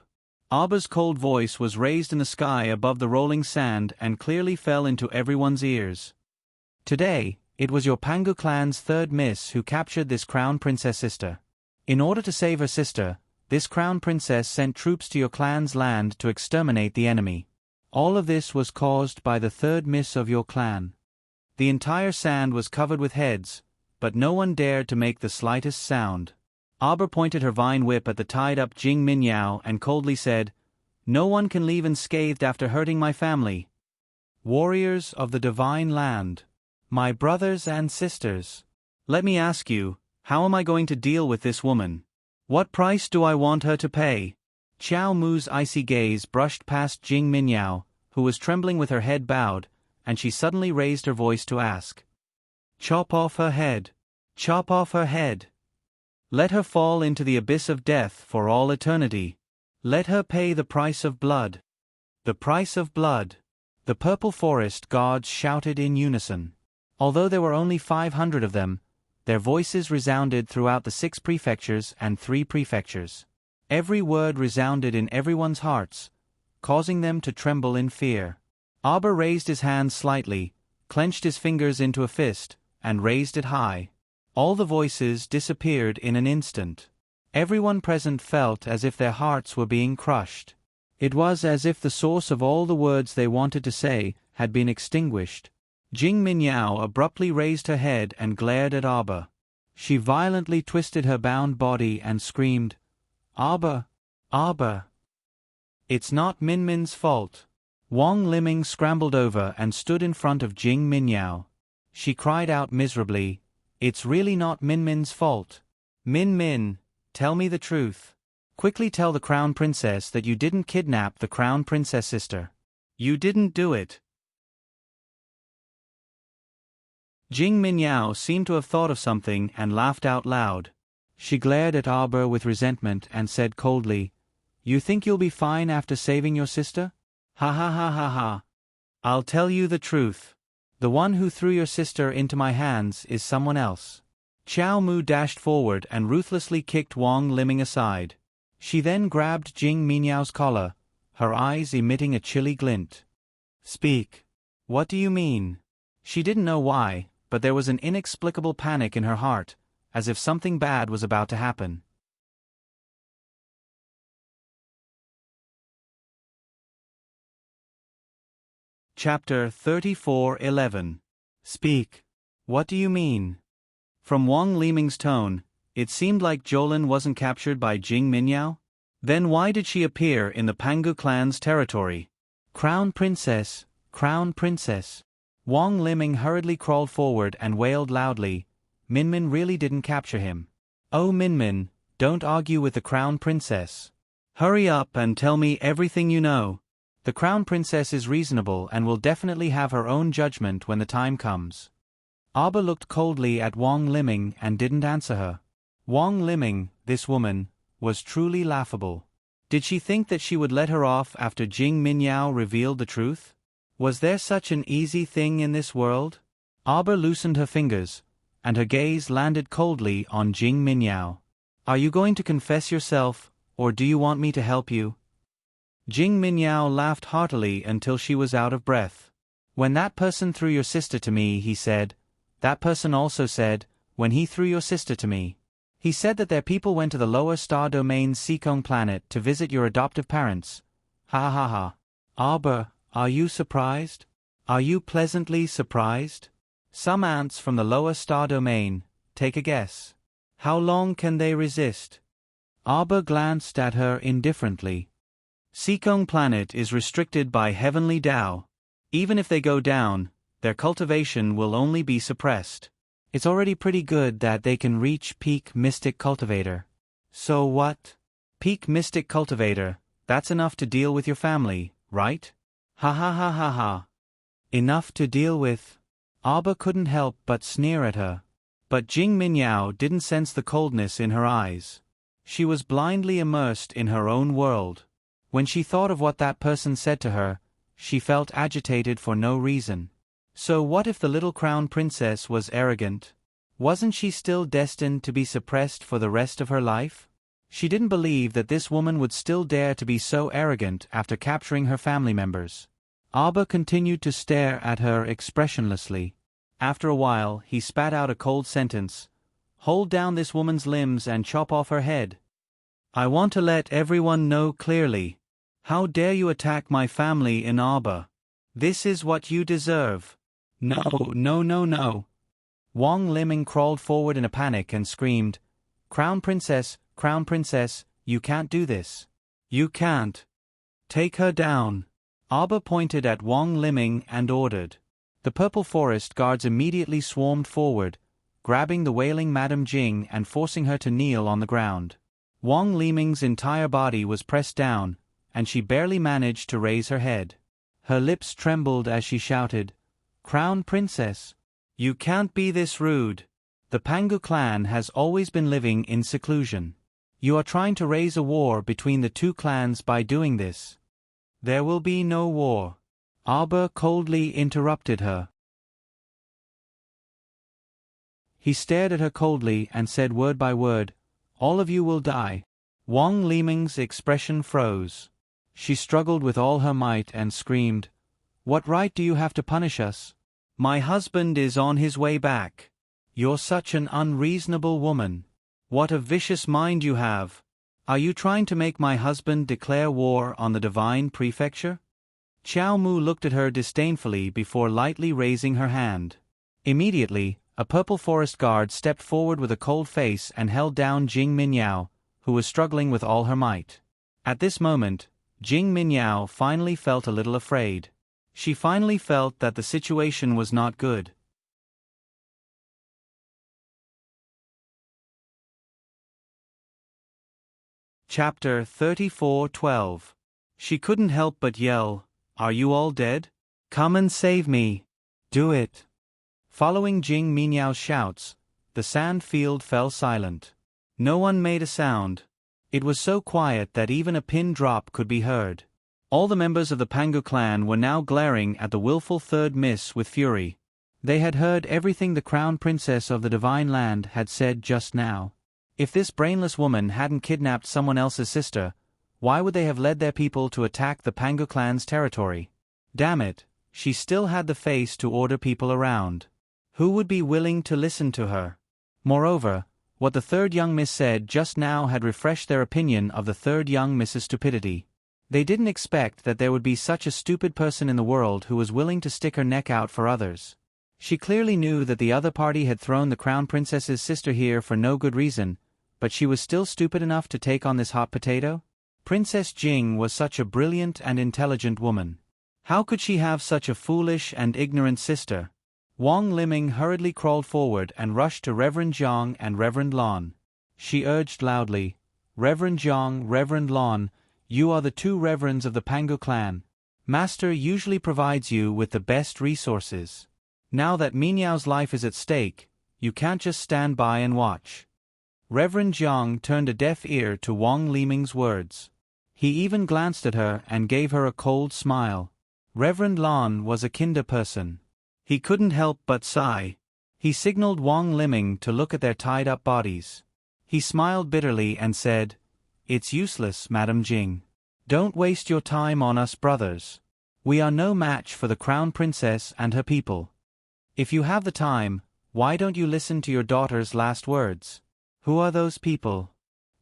Abba's cold voice was raised in the sky above the rolling sand and clearly fell into everyone's ears. "Today, it was your Pangu clan's third miss who captured this Crown Princess sister. In order to save her sister, this Crown Princess sent troops to your clan's land to exterminate the enemy. All of this was caused by the third miss of your clan. The entire sand was covered with heads, but no one dared to make the slightest sound." Abba pointed her vine whip at the tied-up Jing Minyao and coldly said, "No one can leave unscathed after hurting my family. Warriors of the divine land, my brothers and sisters, let me ask you, how am I going to deal with this woman? What price do I want her to pay?" Xiao Mu's icy gaze brushed past Jing Minyao, who was trembling with her head bowed, and she suddenly raised her voice to ask, "Chop off her head. Chop off her head. Let her fall into the abyss of death for all eternity. Let her pay the price of blood." The price of blood. The Purple Forest guards shouted in unison. Although there were only 500 of them, their voices resounded throughout the 6 prefectures and 3 prefectures. Every word resounded in everyone's hearts, causing them to tremble in fear. Arber raised his hand slightly, clenched his fingers into a fist, and raised it high. All the voices disappeared in an instant. Everyone present felt as if their hearts were being crushed. It was as if the source of all the words they wanted to say had been extinguished. Jing Minyao abruptly raised her head and glared at Arber. She violently twisted her bound body and screamed, "Arber! Arber! It's not Minmin's fault." Wang Liming scrambled over and stood in front of Jing Minyao. She cried out miserably, "It's really not Minmin's fault. Min, tell me the truth. Quickly tell the Crown Princess that you didn't kidnap the Crown Princess sister. You didn't do it." Jing Minyao seemed to have thought of something and laughed out loud. She glared at Arber with resentment and said coldly, "You think you'll be fine after saving your sister? Ha ha ha ha ha. I'll tell you the truth. The one who threw your sister into my hands is someone else." Xiao Mu dashed forward and ruthlessly kicked Wang Liming aside. She then grabbed Jing Minyao's collar, her eyes emitting a chilly glint. "Speak. What do you mean?" She didn't know why, but there was an inexplicable panic in her heart, as if something bad was about to happen. Chapter 34:11. Speak. What do you mean? From Wang Liming's tone, it seemed like Jolin wasn't captured by Jing Minyao. Then why did she appear in the Pangu clan's territory? "Crown Princess, Crown Princess." Wang Liming hurriedly crawled forward and wailed loudly, "Minmin really didn't capture him. Oh Minmin, don't argue with the Crown Princess. Hurry up and tell me everything you know. The Crown Princess is reasonable and will definitely have her own judgment when the time comes." Arber looked coldly at Wang Liming and didn't answer her. Wang Liming, this woman, was truly laughable. Did she think that she would let her off after Jing Minyao revealed the truth? Was there such an easy thing in this world? Arber loosened her fingers, and her gaze landed coldly on Jing Minyao. "Are you going to confess yourself, or do you want me to help you?" Jing Minyao laughed heartily until she was out of breath. "When that person threw your sister to me," he said, "that person also said, when he threw your sister to me. He said that their people went to the lower star domain Seekong planet to visit your adoptive parents. Ha ha ha. Arber, are you surprised? Are you pleasantly surprised? Some ants from the lower star domain, take a guess. How long can they resist?" Arber glanced at her indifferently. "Seekong planet is restricted by heavenly Tao. Even if they go down, their cultivation will only be suppressed. It's already pretty good that they can reach peak mystic cultivator." "So what? Peak mystic cultivator, that's enough to deal with your family, right?" Ha ha ha ha ha. "Enough to deal with?" Arber couldn't help but sneer at her. But Jing Minyao didn't sense the coldness in her eyes. She was blindly immersed in her own world. When she thought of what that person said to her, she felt agitated for no reason. So what if the little Crown Princess was arrogant? Wasn't she still destined to be suppressed for the rest of her life? She didn't believe that this woman would still dare to be so arrogant after capturing her family members. Arber continued to stare at her expressionlessly. After a while, he spat out a cold sentence. "Hold down this woman's limbs and chop off her head. I want to let everyone know clearly. How dare you attack my family in Arber? This is what you deserve." "No, no, no, no." Wang Liming crawled forward in a panic and screamed, Crown Princess, you can't do this. You can't. Take her down." Arber pointed at Wang Liming and ordered. The Purple Forest guards immediately swarmed forward, grabbing the wailing Madame Jing and forcing her to kneel on the ground. Wang Liming's entire body was pressed down, and she barely managed to raise her head. Her lips trembled as she shouted, "Crown Princess, you can't be this rude. The Pangu clan has always been living in seclusion. You are trying to raise a war between the two clans by doing this. There will be no war." Arber coldly interrupted her. He stared at her coldly and said word by word, "All of you will die." Wang Liming's expression froze. She struggled with all her might and screamed, "What right do you have to punish us? My husband is on his way back. You're such an unreasonable woman. What a vicious mind you have. Are you trying to make my husband declare war on the divine prefecture?" Qiao Mu looked at her disdainfully before lightly raising her hand. Immediately, a purple forest guard stepped forward with a cold face and held down Jing Minyao, who was struggling with all her might. At this moment, Jing Minyao finally felt a little afraid. She finally felt that the situation was not good. Chapter 34:12. She couldn't help but yell, "Are you all dead? Come and save me. Do it." Following Jing Minyao's shouts, the sand field fell silent. No one made a sound. It was so quiet that even a pin drop could be heard. All the members of the Pangu clan were now glaring at the willful third miss with fury. They had heard everything the crown princess of the divine land had said just now. If this brainless woman hadn't kidnapped someone else's sister, why would they have led their people to attack the Pangu clan's territory? Damn it, she still had the face to order people around. Who would be willing to listen to her? Moreover, what the third young miss said just now had refreshed their opinion of the third young miss's stupidity. They didn't expect that there would be such a stupid person in the world who was willing to stick her neck out for others. She clearly knew that the other party had thrown the crown princess's sister here for no good reason, but she was still stupid enough to take on this hot potato? Princess Jing was such a brilliant and intelligent woman. How could she have such a foolish and ignorant sister? Wang Liming hurriedly crawled forward and rushed to Reverend Zhang and Reverend Lon. She urged loudly, "Reverend Zhang, Reverend Lon, you are the two reverends of the Pangu clan. Master usually provides you with the best resources. Now that Minyao's life is at stake, you can't just stand by and watch." Reverend Zhang turned a deaf ear to Wang Liming's words. He even glanced at her and gave her a cold smile. Reverend Lon was a kinder person. He couldn't help but sigh. He signaled Wang Liming to look at their tied-up bodies. He smiled bitterly and said, "It's useless, Madam Jing. Don't waste your time on us brothers. We are no match for the crown princess and her people. If you have the time, why don't you listen to your daughter's last words? Who are those people?"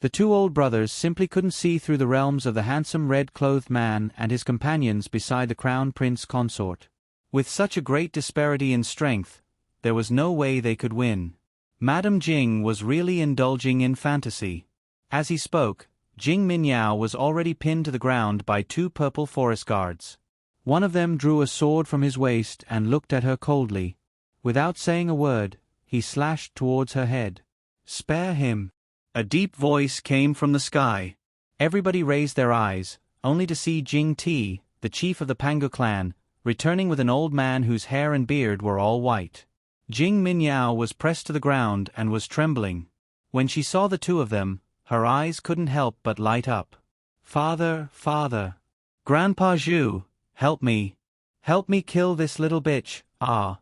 The two old brothers simply couldn't see through the realms of the handsome red-clothed man and his companions beside the crown prince consort. With such a great disparity in strength, there was no way they could win. Madame Jing was really indulging in fantasy. As he spoke, Jing Minyao was already pinned to the ground by two purple forest guards. One of them drew a sword from his waist and looked at her coldly. Without saying a word, he slashed towards her head. "Spare him!" A deep voice came from the sky. Everybody raised their eyes, only to see Jing Ti, the chief of the Pangu clan, returning with an old man whose hair and beard were all white. Jing Minyao was pressed to the ground and was trembling. When she saw the two of them, her eyes couldn't help but light up. "Father, father! Grandpa Zhu, help me! Help me kill this little bitch, ah!"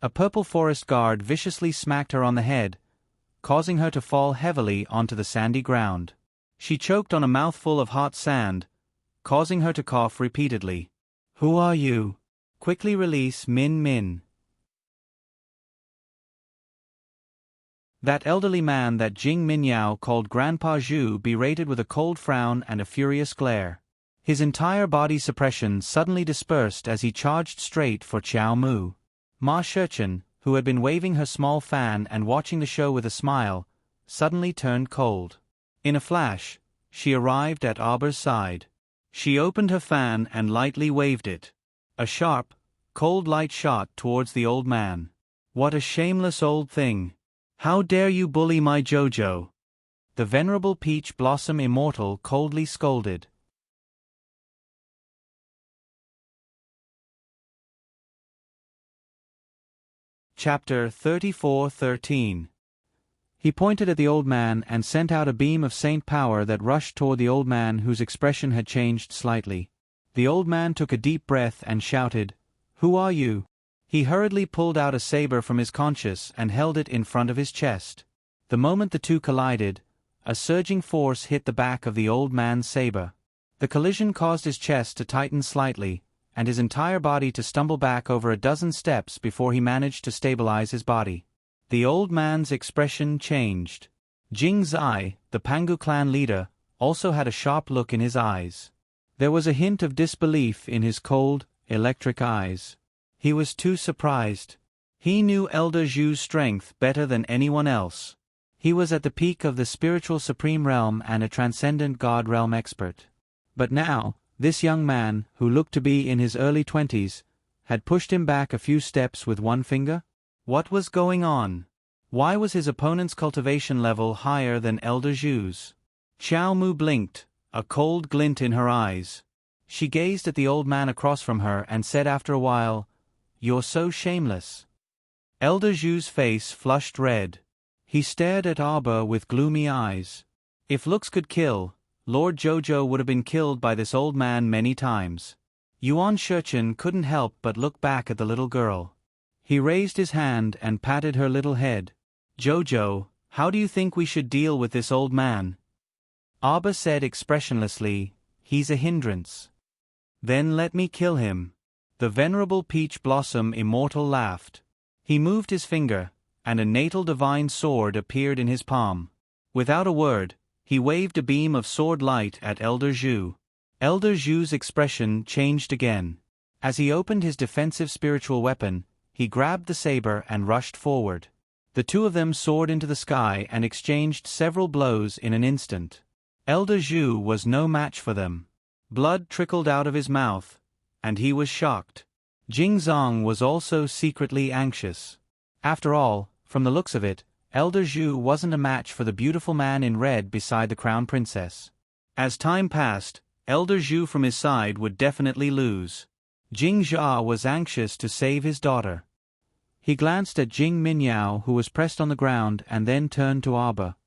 A purple forest guard viciously smacked her on the head, causing her to fall heavily onto the sandy ground. She choked on a mouthful of hot sand, causing her to cough repeatedly. "Who are you? Quickly release Min Min." That elderly man that Jing Minyao called Grandpa Zhu berated with a cold frown and a furious glare. His entire body suppression suddenly dispersed as he charged straight for Qiao Mu. Ma Shechen, who had been waving her small fan and watching the show with a smile, suddenly turned cold. In a flash, she arrived at Aber's side. She opened her fan and lightly waved it. A sharp, cold light shot towards the old man. "What a shameless old thing! How dare you bully my Jojo?" The venerable Peach Blossom Immortal coldly scolded. Chapter 34:13. He pointed at the old man and sent out a beam of saint power that rushed toward the old man whose expression had changed slightly. The old man took a deep breath and shouted, "Who are you?" He hurriedly pulled out a saber from his conscience and held it in front of his chest. The moment the two collided, a surging force hit the back of the old man's saber. The collision caused his chest to tighten slightly, and his entire body to stumble back over a dozen steps before he managed to stabilize his body. The old man's expression changed. Jing Zai, the Pangu clan leader, also had a sharp look in his eyes. There was a hint of disbelief in his cold, electric eyes. He was too surprised. He knew Elder Zhu's strength better than anyone else. He was at the peak of the spiritual supreme realm and a transcendent god realm expert. But now, this young man, who looked to be in his early 20s, had pushed him back a few steps with one finger? What was going on? Why was his opponent's cultivation level higher than Elder Zhu's? Xiao Mu blinked, a cold glint in her eyes. She gazed at the old man across from her and said after a while, "You're so shameless." Elder Zhu's face flushed red. He stared at Arba with gloomy eyes. If looks could kill, Lord Jojo would have been killed by this old man many times. Yuan Shichen couldn't help but look back at the little girl. He raised his hand and patted her little head. "Jojo, how do you think we should deal with this old man?" Arba said expressionlessly, "He's a hindrance." "Then let me kill him." The venerable Peach Blossom Immortal laughed. He moved his finger, and a natal divine sword appeared in his palm. Without a word, he waved a beam of sword light at Elder Zhu. Elder Zhu's expression changed again. As he opened his defensive spiritual weapon, he grabbed the saber and rushed forward. The two of them soared into the sky and exchanged several blows in an instant. Elder Zhu was no match for them. Blood trickled out of his mouth, and he was shocked. Jing Zong was also secretly anxious. After all, from the looks of it, Elder Zhu wasn't a match for the beautiful man in red beside the crown princess. As time passed, Elder Zhu from his side would definitely lose. Jing Jia was anxious to save his daughter. He glanced at Jing Minyao, who was pressed on the ground, and then turned to Arba.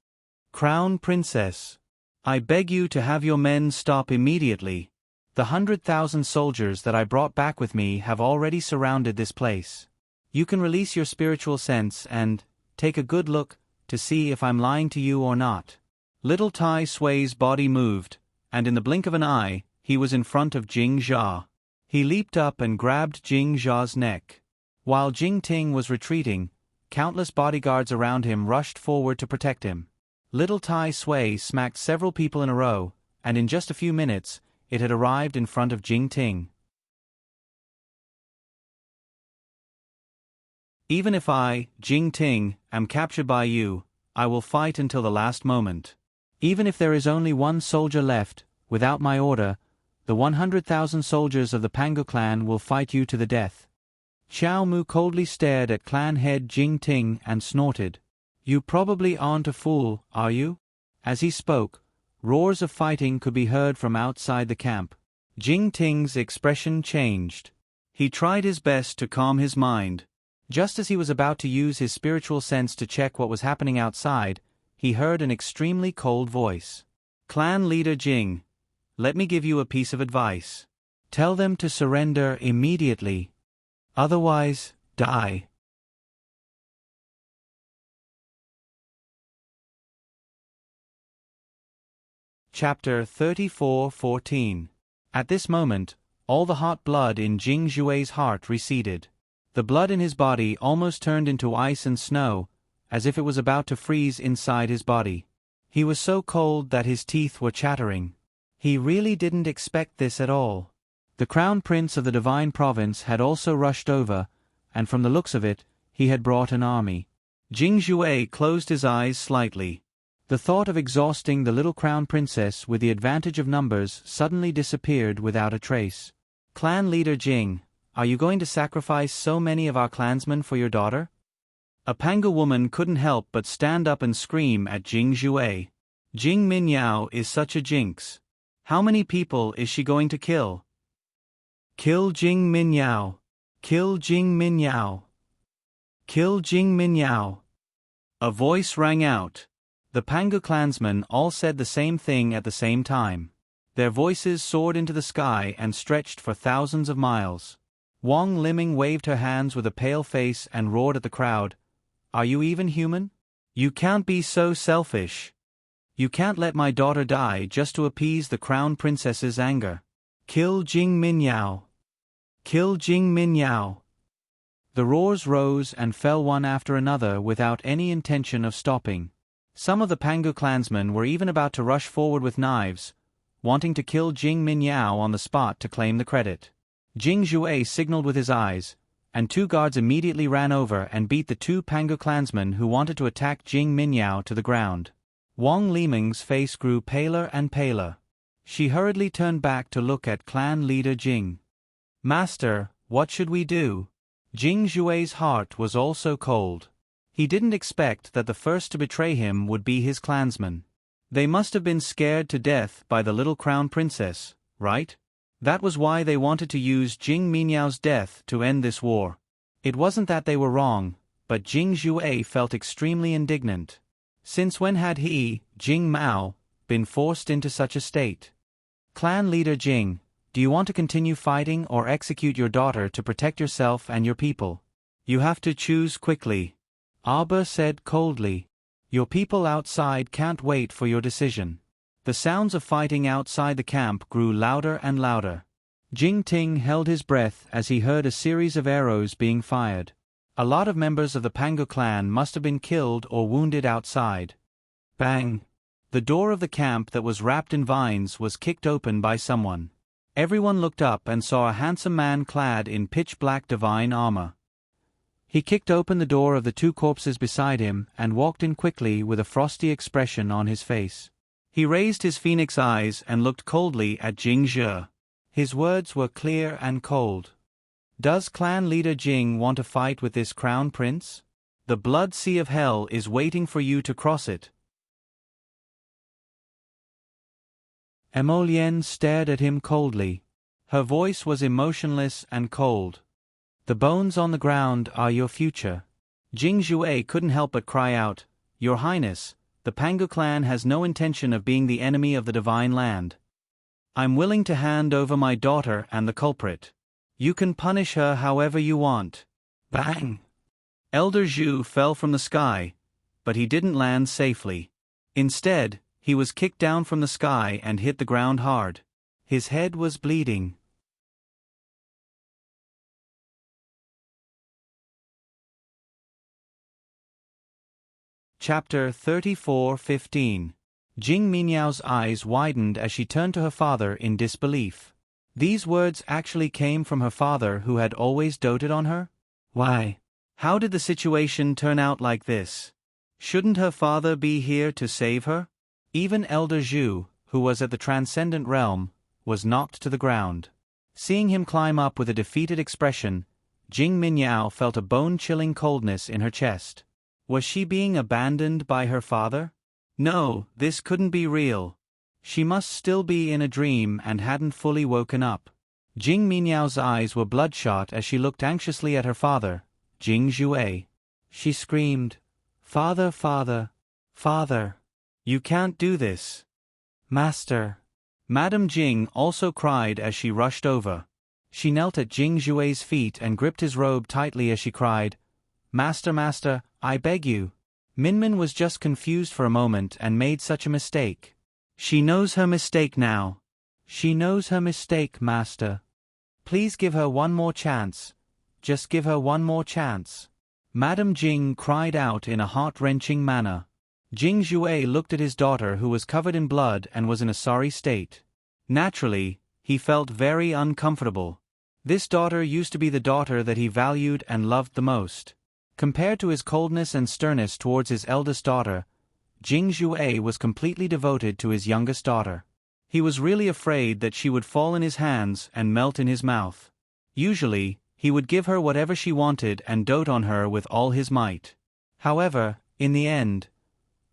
"Crown Princess, I beg you to have your men stop immediately. The 100,000 soldiers that I brought back with me have already surrounded this place. You can release your spiritual sense and take a good look to see if I'm lying to you or not." Little Tai Sui's body moved, and in the blink of an eye, he was in front of Jing Jia. He leaped up and grabbed Jing Jia's neck. While Jing Ting was retreating, countless bodyguards around him rushed forward to protect him. Little Tai Sui smacked several people in a row, and in just a few minutes, it had arrived in front of Jing Ting. "Even if I, Jing Ting, am captured by you, I will fight until the last moment. Even if there is only one soldier left, without my order, the 100,000 soldiers of the Pangu clan will fight you to the death." Xiao Mu coldly stared at clan head Jing Ting and snorted. "You probably aren't a fool, are you?" As he spoke, roars of fighting could be heard from outside the camp. Jing Ting's expression changed. He tried his best to calm his mind. Just as he was about to use his spiritual sense to check what was happening outside, he heard an extremely cold voice. "Clan leader Jing, let me give you a piece of advice. Tell them to surrender immediately. Otherwise, die." Chapter 34:14. At this moment, all the hot blood in Jing Zhui's heart receded. The blood in his body almost turned into ice and snow, as if it was about to freeze inside his body. He was so cold that his teeth were chattering. He really didn't expect this at all. The crown prince of the divine province had also rushed over, and from the looks of it, he had brought an army. Jing Zhui closed his eyes slightly. The thought of exhausting the little crown princess with the advantage of numbers suddenly disappeared without a trace. "Clan leader Jing, are you going to sacrifice so many of our clansmen for your daughter?" A Pangu woman couldn't help but stand up and scream at Jing Zhui. "Jing Minyao is such a jinx. How many people is she going to kill?" "Kill Jing Minyao! Kill Jing Minyao! Kill Jing Minyao!" A voice rang out. The Pangu clansmen all said the same thing at the same time. Their voices soared into the sky and stretched for thousands of miles. Wang Liming waved her hands with a pale face and roared at the crowd. Are you even human? You can't be so selfish. You can't let my daughter die just to appease the crown princess's anger. Kill Jing Minyao. Kill Jing Minyao. The roars rose and fell one after another without any intention of stopping. Some of the Pangu clansmen were even about to rush forward with knives, wanting to kill Jing Minyao on the spot to claim the credit. Jing Jue signaled with his eyes, and 2 guards immediately ran over and beat the 2 Pangu clansmen who wanted to attack Jing Minyao to the ground. Wang Liming's face grew paler and paler. She hurriedly turned back to look at clan leader Jing. Master, what should we do? Jing Jue's heart was also cold. He didn't expect that the first to betray him would be his clansmen. They must have been scared to death by the little crown princess, right? That was why they wanted to use Jing Minyao's death to end this war. It wasn't that they were wrong, but Jing Jue felt extremely indignant. Since when had he, Jing Mao, been forced into such a state? Clan leader Jing, do you want to continue fighting or execute your daughter to protect yourself and your people? You have to choose quickly. Arba said coldly. Your people outside can't wait for your decision. The sounds of fighting outside the camp grew louder and louder. Jing Ting held his breath as he heard a series of arrows being fired. A lot of members of the Pangu clan must have been killed or wounded outside. Bang! The door of the camp that was wrapped in vines was kicked open by someone. Everyone looked up and saw a handsome man clad in pitch-black divine armor. He kicked open the door of the 2 corpses beside him and walked in quickly with a frosty expression on his face. He raised his phoenix eyes and looked coldly at Jing Zhe. His words were clear and cold. Does clan leader Jing want to fight with this crown prince? The blood sea of hell is waiting for you to cross it. Emolienne stared at him coldly. Her voice was emotionless and cold. The bones on the ground are your future. Jing Jue couldn't help but cry out, Your Highness, the Pangu clan has no intention of being the enemy of the divine land. I'm willing to hand over my daughter and the culprit. You can punish her however you want. Bang! Elder Zhu fell from the sky, but he didn't land safely. Instead, he was kicked down from the sky and hit the ground hard. His head was bleeding. Chapter 34:15. Jing Minyao's eyes widened as she turned to her father in disbelief. These words actually came from her father who had always doted on her? Why? How did the situation turn out like this? Shouldn't her father be here to save her? Even Elder Zhu, who was at the Transcendent Realm, was knocked to the ground. Seeing him climb up with a defeated expression, Jing Minyao felt a bone-chilling coldness in her chest. Was she being abandoned by her father? No, this couldn't be real. She must still be in a dream and hadn't fully woken up. Jing Minyao's eyes were bloodshot as she looked anxiously at her father, Jing Jue. She screamed, Father, father, father. You can't do this. Master. Madame Jing also cried as she rushed over. She knelt at Jing Jue's feet and gripped his robe tightly as she cried, Master, master, I beg you. Minmin was just confused for a moment and made such a mistake. She knows her mistake now. She knows her mistake, master. Please give her one more chance. Just give her one more chance. Madame Jing cried out in a heart-wrenching manner. Jing Jue looked at his daughter who was covered in blood and was in a sorry state. Naturally, he felt very uncomfortable. This daughter used to be the daughter that he valued and loved the most. Compared to his coldness and sternness towards his eldest daughter, Jing Jue was completely devoted to his youngest daughter. He was really afraid that she would fall in his hands and melt in his mouth. Usually, he would give her whatever she wanted and dote on her with all his might. However, in the end,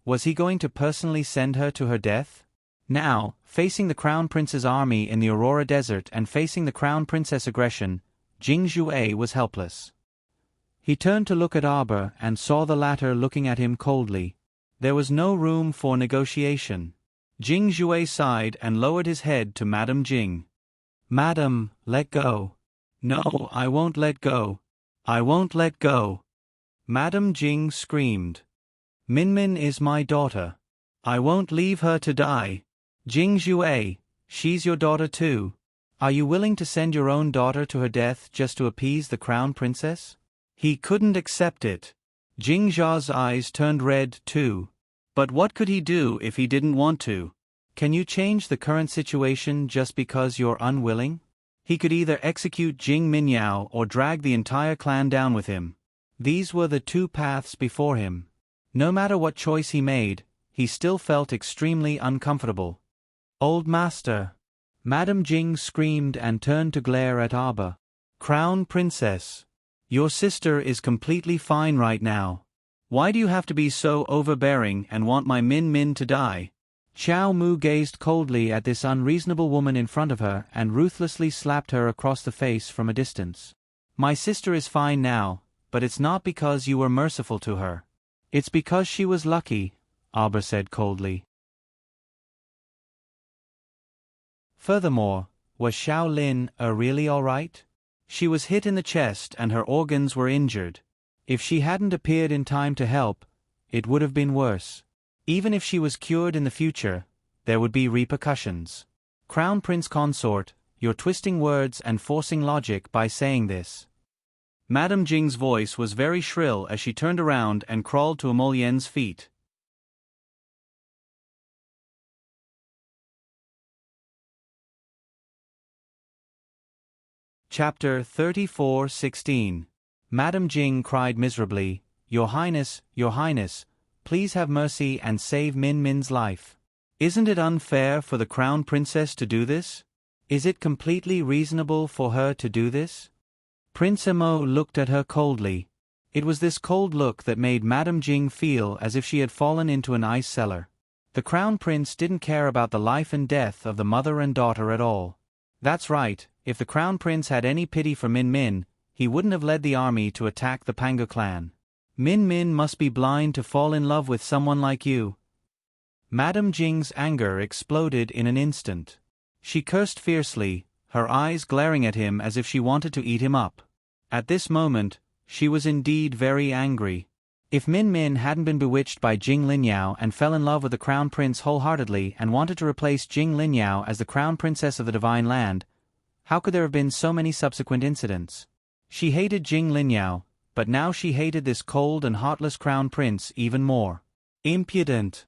was he going to personally send her to her death? Now, facing the Crown Prince's army in the Aurora Desert and facing the Crown Princess' aggression, Jing Jue was helpless. He turned to look at Arba and saw the latter looking at him coldly. There was no room for negotiation. Jing Jue sighed and lowered his head to Madame Jing. Madam, let go. No, I won't let go. I won't let go. Madam Jing screamed. Min Min is my daughter. I won't leave her to die. Jing Jue, she's your daughter too. Are you willing to send your own daughter to her death just to appease the crown princess? He couldn't accept it. Jing Zha's eyes turned red too. But what could he do if he didn't want to? Can you change the current situation just because you're unwilling? He could either execute Jing Minyao or drag the entire clan down with him. These were the two paths before him. No matter what choice he made, he still felt extremely uncomfortable. Old Master! Madam Jing screamed and turned to glare at Aba. Crown Princess! Your sister is completely fine right now. Why do you have to be so overbearing and want my Min Min to die? Xiao Mu gazed coldly at this unreasonable woman in front of her and ruthlessly slapped her across the face from a distance. My sister is fine now, but it's not because you were merciful to her. It's because she was lucky, Aba said coldly. Furthermore, was Xiao Lin really alright? She was hit in the chest and her organs were injured. If she hadn't appeared in time to help, it would have been worse. Even if she was cured in the future, there would be repercussions. Crown Prince Consort, you're twisting words and forcing logic by saying this. Madam Jing's voice was very shrill as she turned around and crawled to Emolyen's feet. Chapter 34:16. Madam Jing cried miserably, Your Highness, please have mercy and save Min Min's life. Isn't it unfair for the Crown Princess to do this? Is it completely reasonable for her to do this? Prince Emo looked at her coldly. It was this cold look that made Madam Jing feel as if she had fallen into an ice cellar. The Crown Prince didn't care about the life and death of the mother and daughter at all. That's right, if the Crown Prince had any pity for Min Min, he wouldn't have led the army to attack the Panga clan. Min Min must be blind to fall in love with someone like you. Madam Jing's anger exploded in an instant. She cursed fiercely, her eyes glaring at him as if she wanted to eat him up. At this moment, she was indeed very angry. If Min Min hadn't been bewitched by Jing Linyao and fell in love with the Crown Prince wholeheartedly and wanted to replace Jing Linyao as the Crown Princess of the Divine Land, how could there have been so many subsequent incidents? She hated Jing Linyao, but now she hated this cold and heartless Crown Prince even more. Impudent!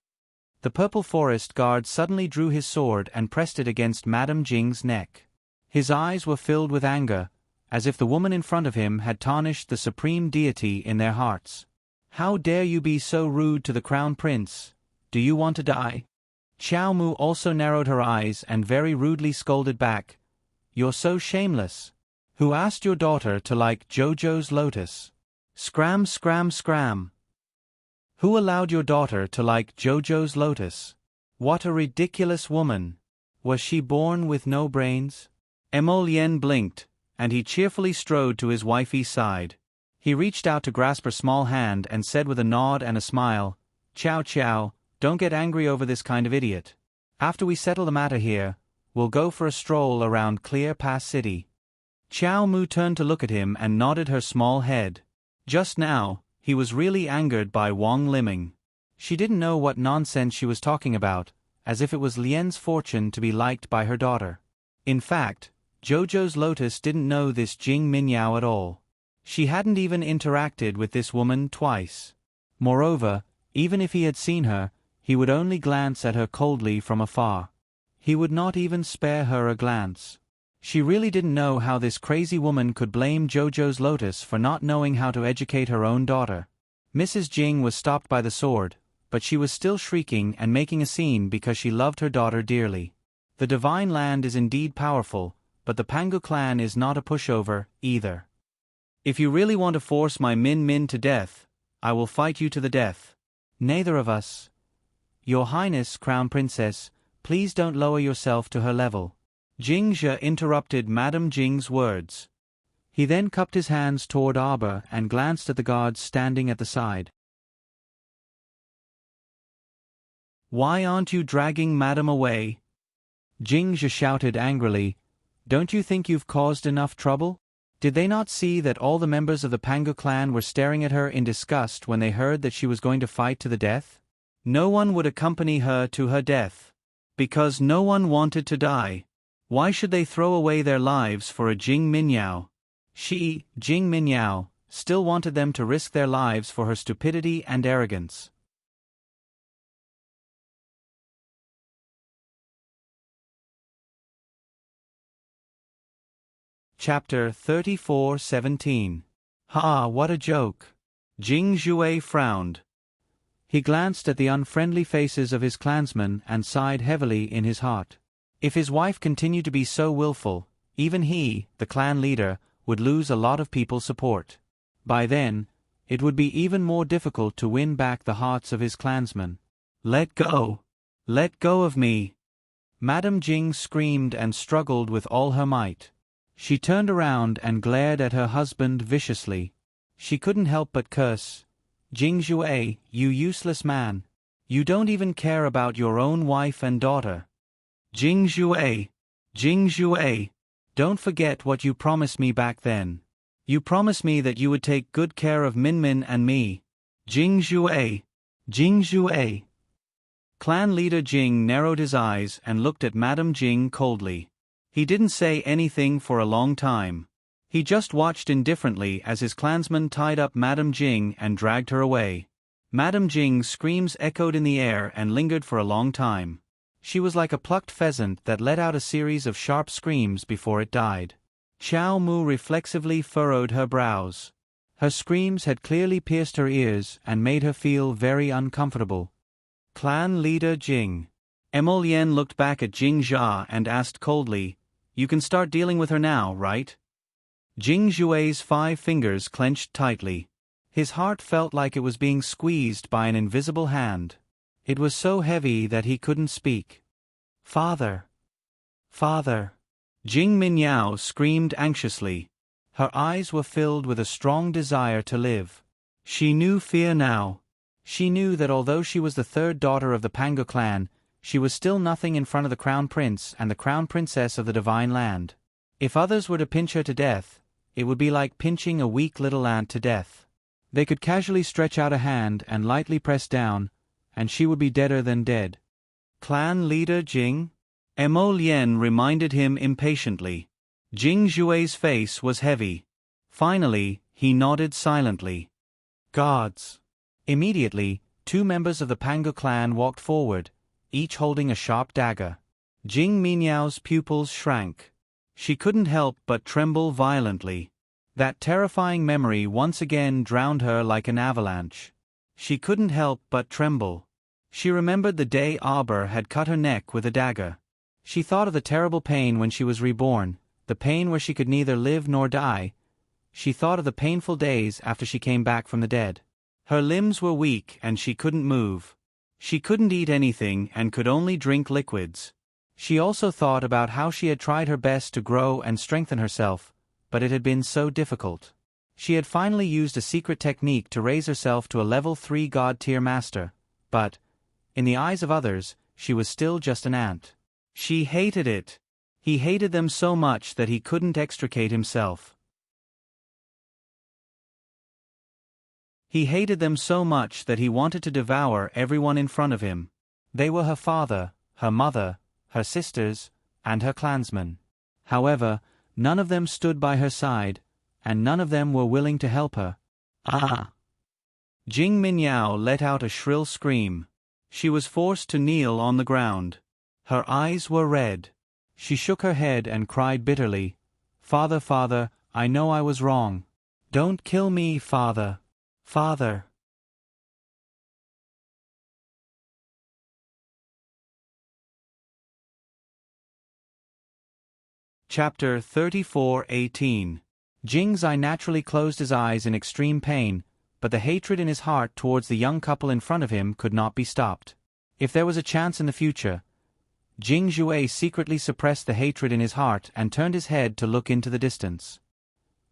The Purple Forest guard suddenly drew his sword and pressed it against Madam Jing's neck. His eyes were filled with anger, as if the woman in front of him had tarnished the supreme deity in their hearts. How dare you be so rude to the Crown Prince? Do you want to die? Xiao Mu also narrowed her eyes and very rudely scolded back. You're so shameless. Who asked your daughter to like Jojo's lotus? Scram scram scram. Who allowed your daughter to like Jojo's lotus? What a ridiculous woman. Was she born with no brains? Emolyen blinked, and he cheerfully strode to his wifey's side. He reached out to grasp her small hand and said with a nod and a smile, Chow chow, don't get angry over this kind of idiot. After we settle the matter here, we'll go for a stroll around Clear Pass City. Xiao Mu turned to look at him and nodded her small head. Just now, he was really angered by Wang Liming. She didn't know what nonsense she was talking about, as if it was Lien's fortune to be liked by her daughter. In fact, Jojo's lotus didn't know this Jing Minyao at all. She hadn't even interacted with this woman twice. Moreover, even if he had seen her, he would only glance at her coldly from afar. He would not even spare her a glance. She really didn't know how this crazy woman could blame Jojo's lotus for not knowing how to educate her own daughter. Mrs. Jing was stopped by the sword, but she was still shrieking and making a scene because she loved her daughter dearly. The Divine Land is indeed powerful, but the Pangu clan is not a pushover, either. If you really want to force my Min Min to death, I will fight you to the death. Neither of us. Your Highness, Crown Princess, please don't lower yourself to her level. Jing Zhe interrupted Madam Jing's words. He then cupped his hands toward Arbor and glanced at the guards standing at the side. Why aren't you dragging Madam away? Jing Zhe shouted angrily. Don't you think you've caused enough trouble? Did they not see that all the members of the Pangu clan were staring at her in disgust when they heard that she was going to fight to the death? No one would accompany her to her death. Because no one wanted to die. Why should they throw away their lives for a Jing Minyao? She, Jing Minyao, still wanted them to risk their lives for her stupidity and arrogance. Chapter 34:17. Ha, what a joke! Jing Zhuai frowned. He glanced at the unfriendly faces of his clansmen and sighed heavily in his heart. If his wife continued to be so willful, even he, the clan leader, would lose a lot of people's support. By then, it would be even more difficult to win back the hearts of his clansmen. Let go! Let go of me! Madame Jing screamed and struggled with all her might. She turned around and glared at her husband viciously. She couldn't help but curse. Jing Zhuai, you useless man. You don't even care about your own wife and daughter. Jing Zhuai! Jing Zhuai! Don't forget what you promised me back then. You promised me that you would take good care of Minmin and me. Jing Zhuai! Jing Zhuai! Clan leader Jing narrowed his eyes and looked at Madame Jing coldly. He didn't say anything for a long time. He just watched indifferently as his clansmen tied up Madame Jing and dragged her away. Madame Jing's screams echoed in the air and lingered for a long time. She was like a plucked pheasant that let out a series of sharp screams before it died. Xiao Mu reflexively furrowed her brows. Her screams had clearly pierced her ears and made her feel very uncomfortable. Clan leader Jing. Emolian looked back at Jing Jia and asked coldly, "You can start dealing with her now, right?" Jing Zhuai's 5 fingers clenched tightly. His heart felt like it was being squeezed by an invisible hand. It was so heavy that he couldn't speak. "Father! Father!" Jing Minyao screamed anxiously. Her eyes were filled with a strong desire to live. She knew fear now. She knew that although she was the 3rd daughter of the Pangu clan, she was still nothing in front of the Crown Prince and the Crown Princess of the Divine Land. If others were to pinch her to death, it would be like pinching a weak little ant to death. They could casually stretch out a hand and lightly press down, and she would be deader than dead. Clan leader Jing? Emolian reminded him impatiently. Jing Zhuai's face was heavy. Finally, he nodded silently. Guards. Immediately, 2 members of the Pangu clan walked forward, each holding a sharp dagger. Jing Minyao's pupils shrank. She couldn't help but tremble violently. That terrifying memory once again drowned her like an avalanche. She couldn't help but tremble. She remembered the day Arbor had cut her neck with a dagger. She thought of the terrible pain when she was reborn, the pain where she could neither live nor die. She thought of the painful days after she came back from the dead. Her limbs were weak and she couldn't move. She couldn't eat anything and could only drink liquids. She also thought about how she had tried her best to grow and strengthen herself, but it had been so difficult. She had finally used a secret technique to raise herself to a level 3 God-tier master, but, in the eyes of others, she was still just an ant. She hated it. He hated them so much that he couldn't extricate himself. He hated them so much that he wanted to devour everyone in front of him. They were her father, her mother, her sisters, and her clansmen. However, none of them stood by her side, and none of them were willing to help her. Ah! Jing Minyao let out a shrill scream. She was forced to kneel on the ground. Her eyes were red. She shook her head and cried bitterly, "Father, father, I know I was wrong. Don't kill me, father. Father." Chapter 34:18. Jing Zai naturally closed his eyes in extreme pain, but the hatred in his heart towards the young couple in front of him could not be stopped. If there was a chance in the future, Jing Zhuai secretly suppressed the hatred in his heart and turned his head to look into the distance.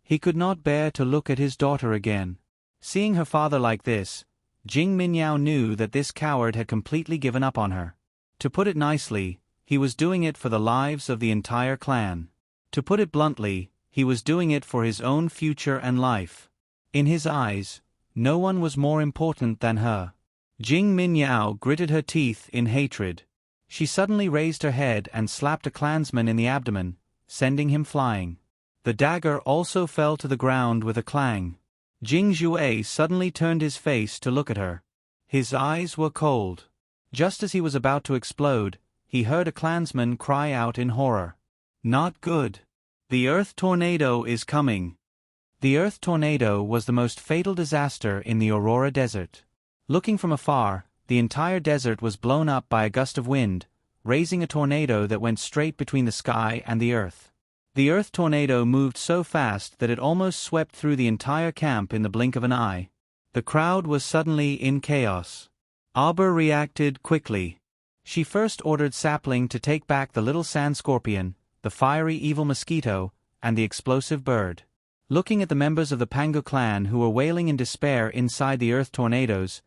He could not bear to look at his daughter again. Seeing her father like this, Jing Minyao knew that this coward had completely given up on her. To put it nicely, he was doing it for the lives of the entire clan. To put it bluntly, he was doing it for his own future and life. In his eyes, no one was more important than her. Jing Minyao gritted her teeth in hatred. She suddenly raised her head and slapped a clansman in the abdomen, sending him flying. The dagger also fell to the ground with a clang. Jing Zhuai suddenly turned his face to look at her. His eyes were cold. Just as he was about to explode, he heard a clansman cry out in horror. "Not good. The Earth Tornado is coming." The Earth Tornado was the most fatal disaster in the Aurora Desert. Looking from afar, the entire desert was blown up by a gust of wind, raising a tornado that went straight between the sky and the earth. The Earth Tornado moved so fast that it almost swept through the entire camp in the blink of an eye. The crowd was suddenly in chaos. Arbor reacted quickly. She first ordered Sapling to take back the little sand scorpion, the fiery evil mosquito, and the explosive bird. Looking at the members of the Pangu clan who were wailing in despair inside the Earth Tornadoes,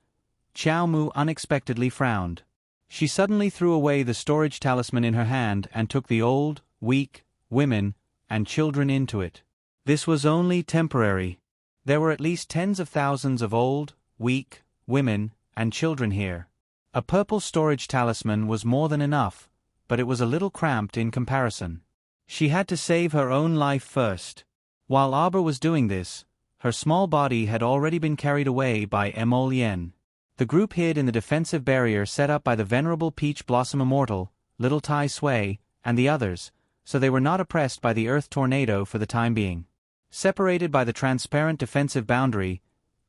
Xiao Mu unexpectedly frowned. She suddenly threw away the storage talisman in her hand and took the old, weak, women, and children into it. This was only temporary. There were at least tens of thousands of old, weak, women, and children here. A purple storage talisman was more than enough, but it was a little cramped in comparison. She had to save her own life first. While Arbor was doing this, her small body had already been carried away by Emolien. The group hid in the defensive barrier set up by the venerable Peach Blossom Immortal, Little Tai Sui, and the others, so they were not oppressed by the Earth Tornado for the time being. Separated by the transparent defensive boundary,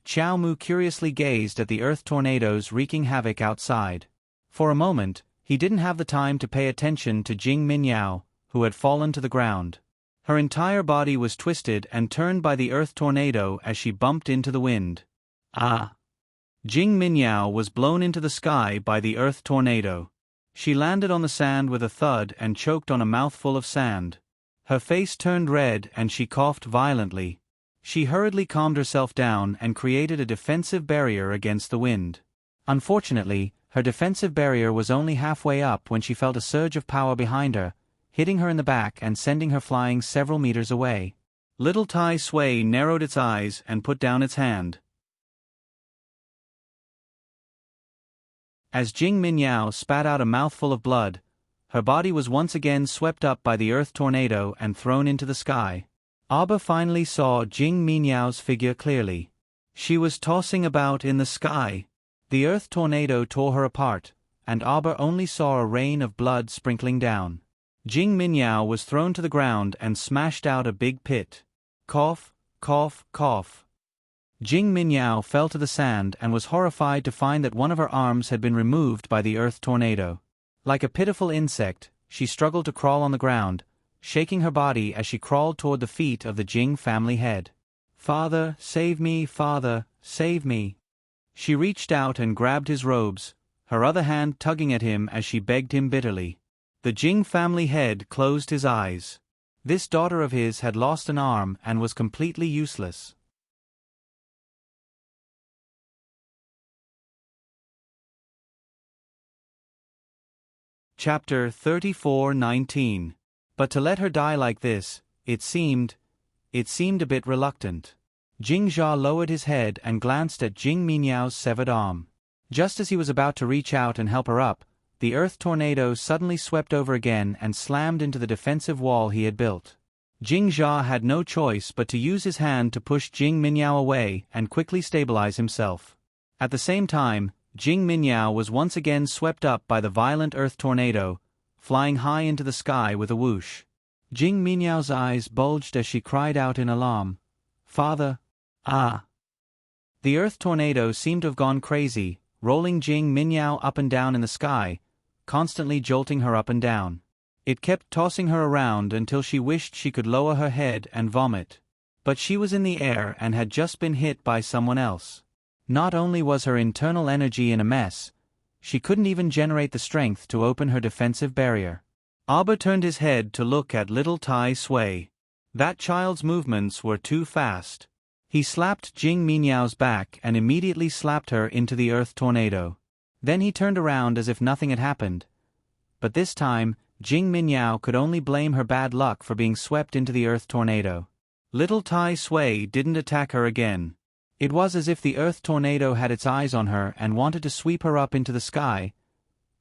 Xiao Mu curiously gazed at the Earth Tornadoes wreaking havoc outside. For a moment, he didn't have the time to pay attention to Jing Minyao, who had fallen to the ground. Her entire body was twisted and turned by the Earth Tornado as she bumped into the wind. Ah! Jing Minyao was blown into the sky by the Earth Tornado. She landed on the sand with a thud and choked on a mouthful of sand. Her face turned red and she coughed violently. She hurriedly calmed herself down and created a defensive barrier against the wind. Unfortunately, her defensive barrier was only halfway up when she felt a surge of power behind her, hitting her in the back and sending her flying several meters away. Little Tai Sui narrowed its eyes and put down its hand. As Jing Minyao spat out a mouthful of blood, her body was once again swept up by the Earth Tornado and thrown into the sky. Arbor finally saw Jing Minyao's figure clearly. She was tossing about in the sky. The Earth Tornado tore her apart, and Arbor only saw a rain of blood sprinkling down. Jing Minyao was thrown to the ground and smashed out a big pit. Cough, cough, cough. Jing Minyao fell to the sand and was horrified to find that one of her arms had been removed by the Earth Tornado. Like a pitiful insect, she struggled to crawl on the ground, shaking her body as she crawled toward the feet of the Jing family head. "Father, save me, father, save me." She reached out and grabbed his robes, her other hand tugging at him as she begged him bitterly. The Jing family head closed his eyes. This daughter of his had lost an arm and was completely useless. Chapter 34:19. But to let her die like this, it seemed a bit reluctant. Jing Jia lowered his head and glanced at Jing Minyao's severed arm. Just as he was about to reach out and help her up, the Earth Tornado suddenly swept over again and slammed into the defensive wall he had built. Jing Jia had no choice but to use his hand to push Jing Minyao away and quickly stabilize himself. At the same time, Jing Minyao was once again swept up by the violent Earth Tornado, flying high into the sky with a whoosh. Jing Minyao's eyes bulged as she cried out in alarm, "Father, ah!" The Earth Tornado seemed to have gone crazy, rolling Jing Minyao up and down in the sky, constantly jolting her up and down. It kept tossing her around until she wished she could lower her head and vomit. But she was in the air and had just been hit by someone else. Not only was her internal energy in a mess, she couldn't even generate the strength to open her defensive barrier. Arbor turned his head to look at little Tai Sui. That child's movements were too fast. He slapped Jing Minyao's back and immediately slapped her into the Earth Tornado. Then he turned around as if nothing had happened. But this time, Jing Minyao could only blame her bad luck for being swept into the earth tornado. Little Tai Sui didn't attack her again. It was as if the earth tornado had its eyes on her and wanted to sweep her up into the sky,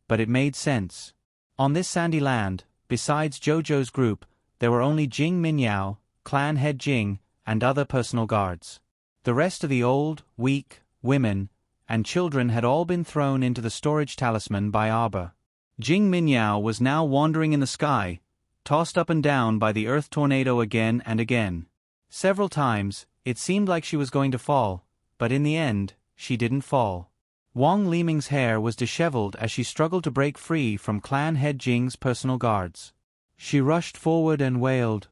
but it made sense. On this sandy land, besides Jojo's group, there were only Jing Minyao, clan head Jing, and other personal guards. The rest of the old, weak, women, and children had all been thrown into the storage talisman by Arbor. Jing Minyao was now wandering in the sky, tossed up and down by the earth tornado again and again. Several times, it seemed like she was going to fall, but in the end, she didn't fall. Wang Liming's hair was disheveled as she struggled to break free from clan head Jing's personal guards. She rushed forward and wailed,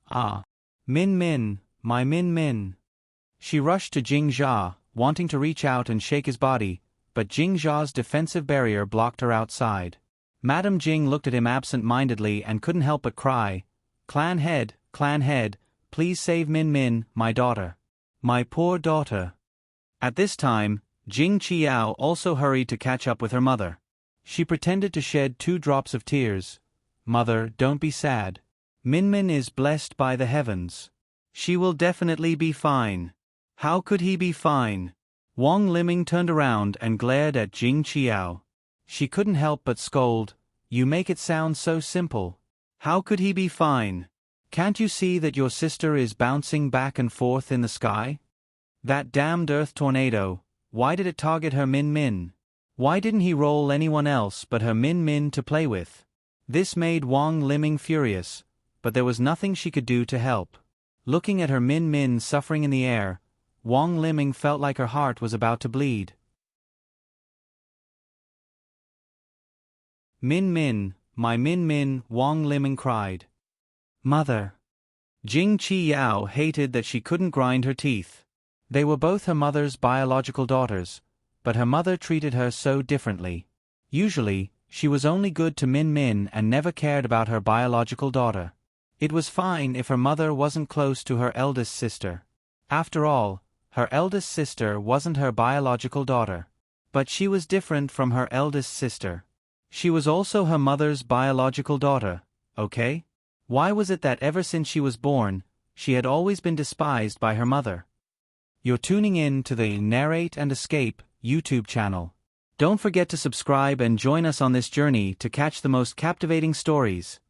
"Ah! Min Min, my Min Min." She rushed to Jing Jia, wanting to reach out and shake his body, but Jing Jia's defensive barrier blocked her outside. Madame Jing looked at him absent-mindedly and couldn't help but cry, clan head, please save Min Min, my daughter. My poor daughter." At this time, Jing Qiao also hurried to catch up with her mother. She pretended to shed 2 drops of tears. "Mother, don't be sad. Min Min is blessed by the heavens. She will definitely be fine." "How could he be fine?" Wang Liming turned around and glared at Jing Qiao. She couldn't help but scold, "You make it sound so simple. How could he be fine? Can't you see that your sister is bouncing back and forth in the sky? That damned earth tornado, why did it target her Min Min? Why didn't he roll anyone else but her Min Min to play with?" This made Wang Liming furious, but there was nothing she could do to help. Looking at her Min Min suffering in the air, Wang Liming felt like her heart was about to bleed. "Min Min, my Min Min," Wang Liming cried. "Mother." Jing Qiao hated that she couldn't grind her teeth. They were both her mother's biological daughters, but her mother treated her so differently. Usually, she was only good to Min Min and never cared about her biological daughter. It was fine if her mother wasn't close to her eldest sister. After all, her eldest sister wasn't her biological daughter. But she was different from her eldest sister. She was also her mother's biological daughter, okay? Why was it that ever since she was born, she had always been despised by her mother? You're tuning in to the Narrate and Escape YouTube channel. Don't forget to subscribe and join us on this journey to catch the most captivating stories.